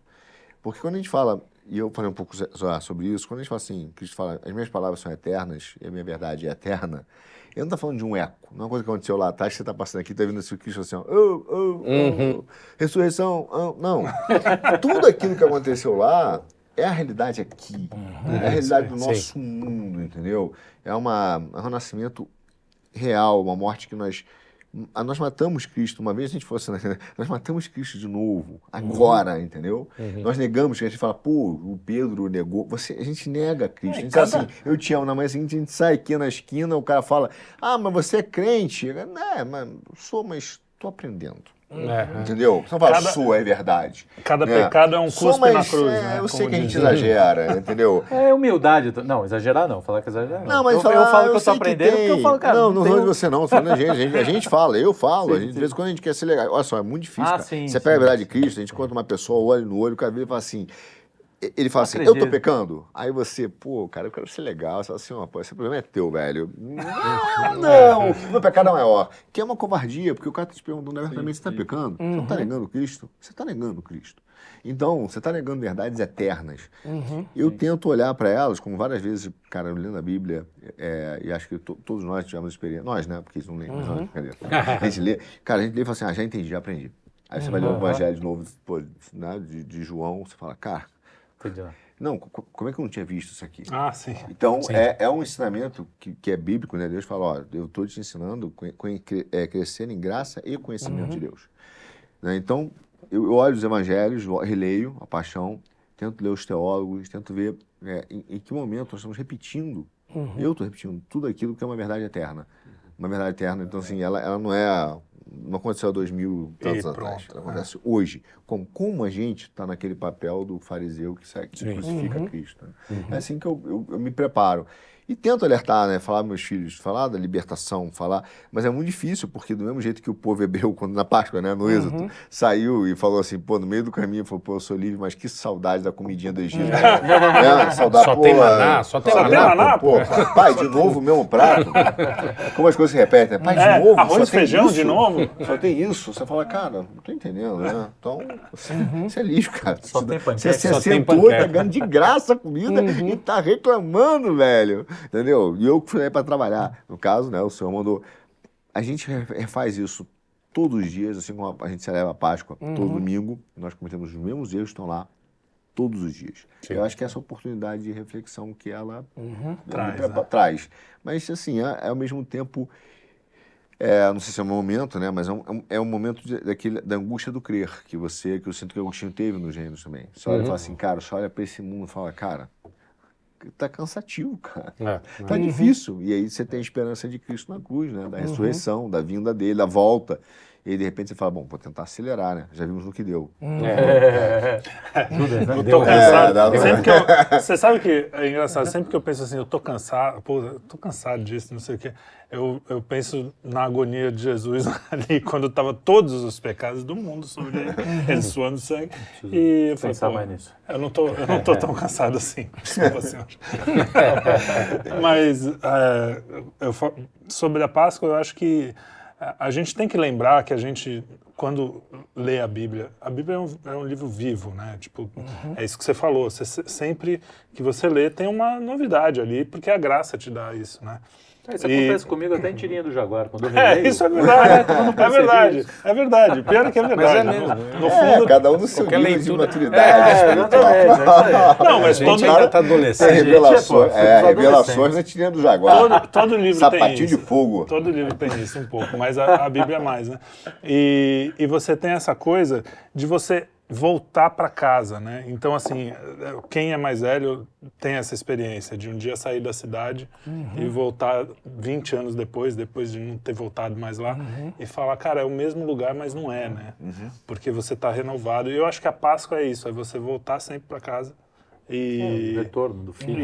Porque quando a gente fala, e eu falei um pouco sobre isso, quando a gente fala assim, Cristo fala, as minhas palavras são eternas e a minha verdade é eterna, ele não está falando de um eco, não é uma coisa que aconteceu lá atrás, que você está passando aqui, está vindo esse Cristo assim, ressurreição, não. Tudo aquilo que aconteceu lá é a realidade aqui, é a realidade do nosso mundo, entendeu? É um renascimento real, uma morte que nós matamos Cristo, uma vez a gente fosse, nós matamos Cristo de novo, agora, entendeu? Nós negamos, que a gente fala, pô, o Pedro negou, a gente nega Cristo, a gente diz assim, eu te amo, na manhã seguinte a gente sai aqui na esquina, o cara fala, mas você é crente? Mas sou, mas estou aprendendo. Entendeu? Você não fala, sou, é verdade. Cada pecado é um cuspe na cruz, né? Eu sei que a gente exagera, entendeu? É humildade. Não, exagerar não. Falar que exagerar não. Não, mas eu falo que eu tô aprendendo, porque eu falo, cara... Não falando de você não, tô falando de gente. A gente fala, eu falo. De vez em quando a gente quer ser legal. Olha só, é muito difícil, cara. Você pega a verdade de Cristo, a gente conta uma pessoa, olho no olho, o cara vira e fala assim... Ele fala assim, eu tô pecando? Aí você, pô, cara, eu quero ser legal. Você fala assim, pô, esse problema é teu, velho. Não, meu pecado é maior. Que é uma covardia, porque o cara tá te perguntando abertamente, você tá pecando? Você não tá negando Cristo? Você tá negando Cristo. Então, você tá negando verdades eternas. Eu tento olhar para elas, como várias vezes, cara, lendo a Bíblia, e acho que todos nós tivemos experiência, nós, né, porque eles não leem, mas nós, a gente lê, cara, a gente lê e fala assim, já entendi, já aprendi. Aí você vai ler o Evangelho de novo, pô, né, de João, você fala, cara, não, como é que eu não tinha visto isso aqui? Sim. Então, é um ensinamento que é bíblico, né? Deus fala, eu estou te ensinando a crescer em graça e conhecimento de Deus. Né? Então, eu olho os evangelhos, releio a Paixão, tento ler os teólogos, tento ver em que momento nós estamos repetindo, eu estou repetindo tudo aquilo que é uma verdade eterna. Uma verdade eterna, então assim, ela não aconteceu há 2000 anos atrás, ela acontece hoje. Como a gente está naquele papel do fariseu que crucifica Cristo. Né? É assim que eu me preparo. E tento alertar, né? Falar para meus filhos, falar da libertação, mas é muito difícil, porque do mesmo jeito que o povo hebreu, quando na Páscoa, né, no Êxodo, saiu e falou assim, pô, no meio do caminho, falou, pô, eu sou livre, mas que saudade da comidinha do Egito. Saudade, só tem maná, só tem maná, pô. Pai, de novo o mesmo prato. Como as coisas se repetem, né? Pai, de novo, arroz e feijão isso? de novo? Só tem isso. Você fala, cara, não tô entendendo, né? Então, você é lixo, cara. Só tem panqueca. Você sentou, tá ganhando de graça a comida e tá reclamando, velho. Entendeu? E eu fui aí para trabalhar. No caso, né, o senhor mandou. A gente faz isso todos os dias, assim como a gente celebra a Páscoa, todo domingo. Nós cometemos os mesmos erros, estão lá todos os dias. Eu acho que essa oportunidade de reflexão que ela traz. Mas, assim, ao mesmo tempo, não sei se é um momento, né, mas é um momento da angústia do crer, que eu sinto que o Agostinho teve nos Reinos também. Você olha e fala assim, cara, você olha para esse mundo e fala, cara, tá cansativo, cara. Tá difícil. E aí você tem a esperança de Cristo na cruz, né? Da ressurreição, da vinda dele, da volta. E aí, de repente, você fala, bom, vou tentar acelerar, né? Já vimos no que deu. Judas, né? Eu tô cansado. dá- Sempre que você sabe que é engraçado, sempre que eu penso assim, eu tô cansado, pô, eu tô cansado disso, não sei o quê. Eu penso na agonia de Jesus ali, quando tava todos os pecados do mundo sobre ele suando sangue. E eu falei, Pensar pô, mais nisso. eu não tô tão cansado assim. Desculpa, senhor. Mas sobre a Páscoa, eu acho que a gente tem que lembrar que a gente, quando lê a Bíblia é um livro vivo, né? Tipo, é isso que você falou. Sempre que você lê, tem uma novidade ali, porque a graça te dá isso, né? Isso acontece comigo até em Tirinha do Jaguar. Quando eu É, releio, isso é verdade. É verdade. É verdade. Pior que é verdade. Mas é mesmo. No fundo, Cada um no seu Qualquer nível de leitura. maturidade. exatamente, é isso aí. não, mas A gente todo, ainda tá Tem adolescente. revelações, somos adolescentes. revelações na tirinha do Jaguar. todo livro tem Sapatinho isso. de fogo. Todo livro tem isso um pouco, mas a Bíblia é mais, né? E você tem essa coisa de você voltar para casa, né? Então, assim, quem é mais velho tem essa experiência de um dia sair da cidade e voltar 20 anos depois de não ter voltado mais lá, e falar, cara, é o mesmo lugar, mas não é, né? Porque você está renovado. E eu acho que a Páscoa é isso, é você voltar sempre para casa. O E, retorno do filho.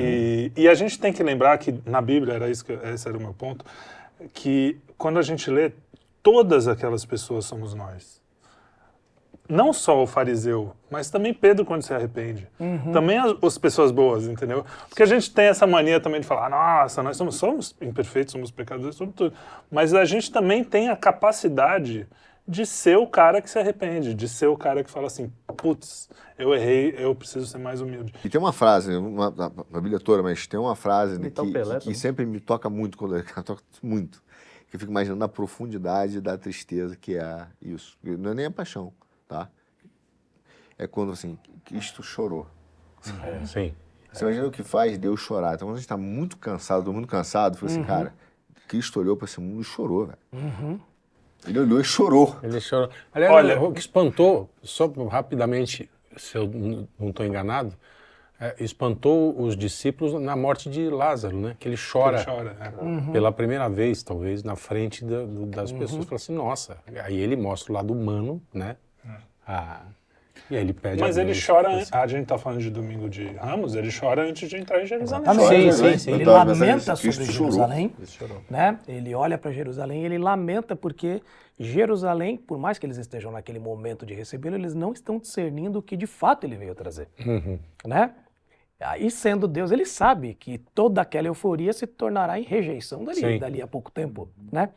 e a gente tem que lembrar que na Bíblia, esse era o meu ponto, que quando a gente lê, todas aquelas pessoas somos nós. Não só o fariseu, mas também Pedro quando se arrepende. Também as pessoas boas, entendeu? Porque a gente tem essa mania também de falar, nossa, nós somos imperfeitos, somos pecadores, somos tudo. Mas a gente também tem a capacidade de ser o cara que se arrepende, de ser o cara que fala assim, putz, eu errei, eu preciso ser mais humilde. E tem uma frase, a Bíblia toda, mas tem uma frase né, Imitar o Pelé que também. sempre me toca muito, toca muito. Que eu fico imaginando a profundidade da tristeza que é isso. Não é nem a paixão, tá? É quando, assim, Cristo chorou. Sim. Você imagina o que faz Deus chorar. Então, quando a gente está muito cansado, todo mundo cansado, fala assim, cara, Cristo olhou para esse mundo e chorou, velho. Ele olhou e chorou. Ele chorou. Aliás, Olha- o que espantou, só rapidamente, se eu não estou enganado, espantou os discípulos na morte de Lázaro, né? Que ele chora, Ele chora, né? pela primeira vez, talvez, na frente das pessoas. Fala assim, nossa. Aí ele mostra o lado humano, né? E aí ele pede Mas a ele Deus, chora, assim. a gente tá falando de Domingo de Ramos, ele chora antes de entrar em Jerusalém. Exatamente. Sim. Ele Então, lamenta mas Cristo sobre chorou. Jerusalém, né? Ele olha para Jerusalém e ele lamenta porque Jerusalém, por mais que eles estejam naquele momento de recebê-lo, eles não estão discernindo o que de fato ele veio trazer, né? E sendo Deus, ele sabe que toda aquela euforia se tornará em rejeição Sim. dali a pouco tempo, né?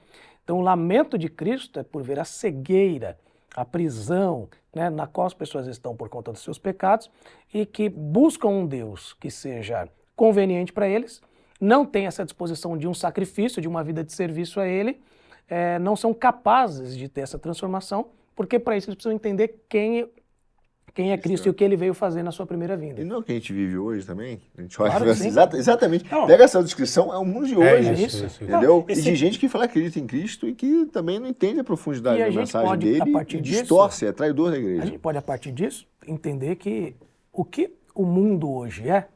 Então o lamento de Cristo é por ver a cegueira, a prisão, né, na qual as pessoas estão por conta dos seus pecados e que buscam um Deus que seja conveniente para eles, não tem essa disposição de um sacrifício, de uma vida de serviço a Ele, não são capazes de ter essa transformação, porque para isso eles precisam entender quem é Cristo e o que Ele veio fazer na sua primeira vinda. E não é o que a gente vive hoje também? A gente olha Claro e que fala sim. exatamente. Não. Pega essa descrição, é o mundo de hoje. isso. Entendeu? Não, E de gente que fala que acredita em Cristo e que também não entende a profundidade E a da gente mensagem pode, dele a partir e disso, distorce, é traidor da A igreja. gente pode, a partir disso, entender que o que o mundo hoje é,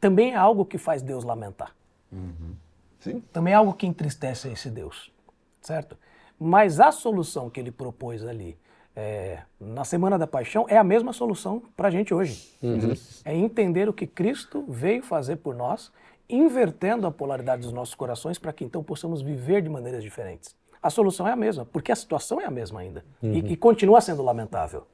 também é algo que faz Deus lamentar. Sim. Também é algo que entristece esse Deus, certo? Mas a solução que ele propôs ali na Semana da Paixão é a mesma solução para a gente hoje. É entender o que Cristo veio fazer por nós, invertendo a polaridade dos nossos corações para que então possamos viver de maneiras diferentes. A solução é a mesma, porque a situação é a mesma ainda. E continua sendo lamentável.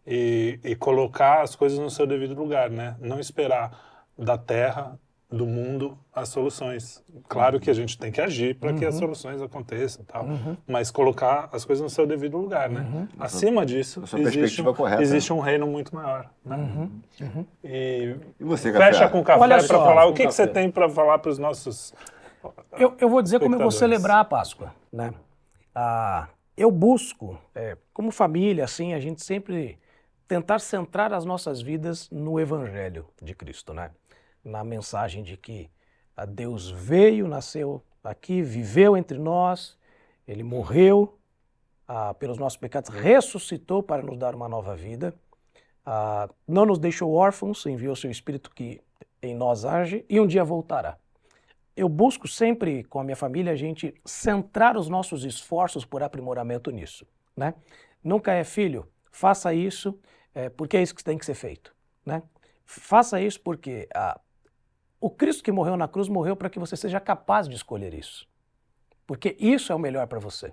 E colocar as coisas no seu devido lugar, né? Não esperar da terra, do mundo, as soluções. Claro que a gente tem que agir para que as soluções aconteçam, tal, mas colocar as coisas no seu devido lugar, né? Acima disso, a sua perspectiva correta, existe um reino muito maior, né? E E você, fecha Café? com café Olha para só, falar o com que você café. tem para falar para os nossos... Eu vou dizer como eu vou Espectadores. celebrar a Páscoa, né? Eu busco, como família, assim, a gente sempre tentar centrar as nossas vidas no Evangelho de Cristo, né? Na mensagem de que Deus veio, nasceu aqui, viveu entre nós, Ele morreu pelos nossos pecados, ressuscitou para nos dar uma nova vida, não nos deixou órfãos, enviou seu Espírito que em nós age e um dia voltará. eu busco sempre, com a minha família, a gente centrar os nossos esforços por aprimoramento nisso, né? Nunca é, filho, faça isso porque é isso que tem que ser feito, né? Faça isso porque o Cristo que morreu na cruz morreu para que você seja capaz de escolher isso. Porque isso é o melhor para você.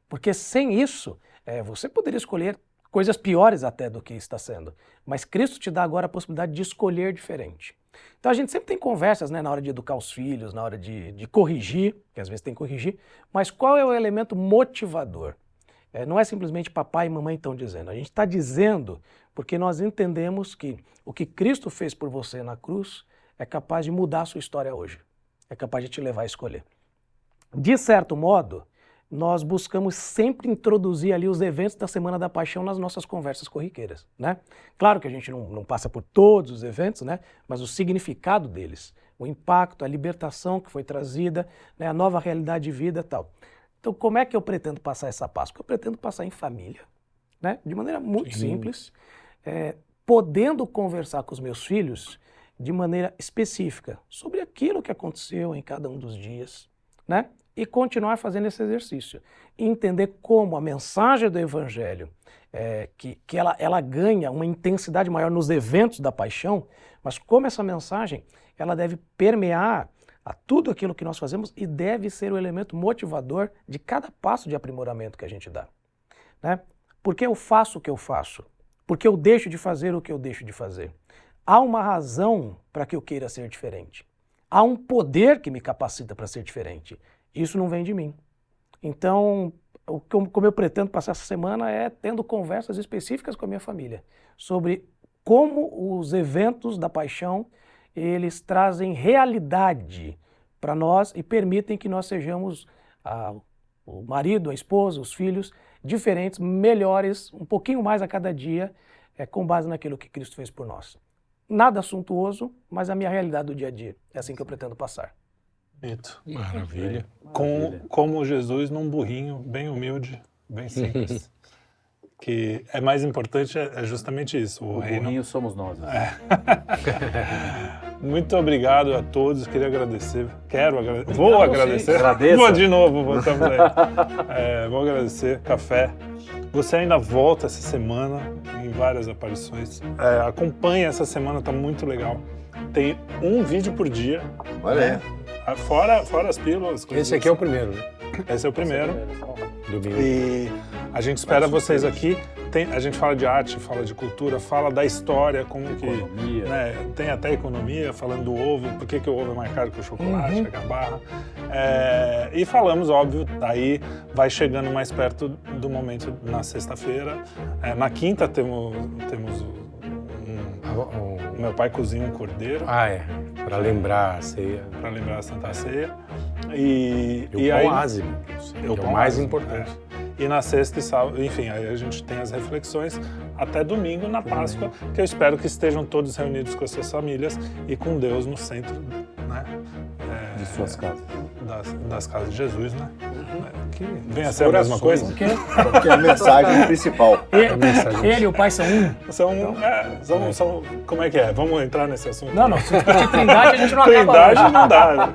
Porque sem isso, você poderia escolher coisas piores até do que está sendo. Mas Cristo te dá agora a possibilidade de escolher diferente. Então a gente sempre tem conversas, né, na hora de educar os filhos, na hora de corrigir, que às vezes tem que corrigir, mas qual é o elemento motivador? Não é simplesmente papai e mamãe estão dizendo. A gente está dizendo porque nós entendemos que o que Cristo fez por você na cruz é capaz de mudar a sua história hoje. É capaz de te levar a escolher. De certo modo, nós buscamos sempre introduzir ali os eventos da Semana da Paixão nas nossas conversas corriqueiras, né? Claro que a gente não passa por todos os eventos, né? Mas o significado deles, o impacto, a libertação que foi trazida, né? A nova realidade de vida e tal. Então, como é que eu pretendo passar essa Páscoa? Eu pretendo passar em família, né? De maneira muito simples, podendo conversar com os meus filhos de maneira específica sobre aquilo que aconteceu em cada um dos dias, né? E continuar fazendo esse exercício. E entender como a mensagem do Evangelho, que ela ganha uma intensidade maior nos eventos da paixão, mas como essa mensagem ela deve permear a tudo aquilo que nós fazemos e deve ser o elemento motivador de cada passo de aprimoramento que a gente dá, né? Por que eu faço o que eu faço? Por que eu deixo de fazer o que eu deixo de fazer? Há uma razão para que eu queira ser diferente. Há um poder que me capacita para ser diferente. Isso não vem de mim. Então, como eu pretendo passar essa semana é tendo conversas específicas com a minha família sobre como os eventos da paixão eles trazem realidade para nós e permitem que nós sejamos o marido, a esposa, os filhos diferentes, melhores, um pouquinho mais a cada dia, com base naquilo que Cristo fez por nós. Nada suntuoso, mas a minha realidade do dia a dia. É assim que eu pretendo passar. Bonito. Maravilha. Como Jesus num burrinho bem humilde, bem simples. Que é mais importante é justamente isso. O reino. Burrinho somos nós. Muito obrigado a todos. Queria agradecer. Vou agradecer. Agradeça. Vou de novo. Vou agradecer. Café. Você ainda volta essa semana em várias aparições. Acompanhe essa semana, tá muito legal. Tem um vídeo por dia. Olha aí. Fora as pílulas. Esse aqui é o primeiro, né? Esse é o primeiro. Domingo. E a gente espera vocês aqui. A gente fala de arte, fala de cultura, fala da história, como Economia. que... Né, tem até economia, falando do ovo, por que o ovo é mais caro que o chocolate, que a barra. E falamos, óbvio, aí vai chegando mais perto do momento na sexta-feira. Na quinta temos meu pai cozinha um cordeiro. Para lembrar a ceia. Para lembrar a Santa Ceia. E o pão ázimo, que é o mais ázimo, importante. E na sexta e sábado, enfim, aí a gente tem as reflexões até domingo, na Páscoa, que eu espero que estejam todos reunidos com as suas famílias e com Deus no centro, né? De suas casas. Das casas de Jesus, né? Que vem a ser a mesma coisa. Porque é a mensagem principal. Ele e o pai são um? São, como é que é? Vamos entrar nesse assunto? Não, se discutir Trindade a gente não acaba Trindade hoje. não dá.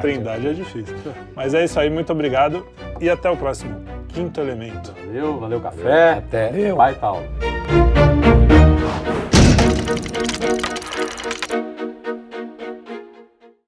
Trindade É difícil. Mas é isso aí, muito obrigado e até o próximo Quinto Elemento. Valeu, café. Até. Pai Paulo.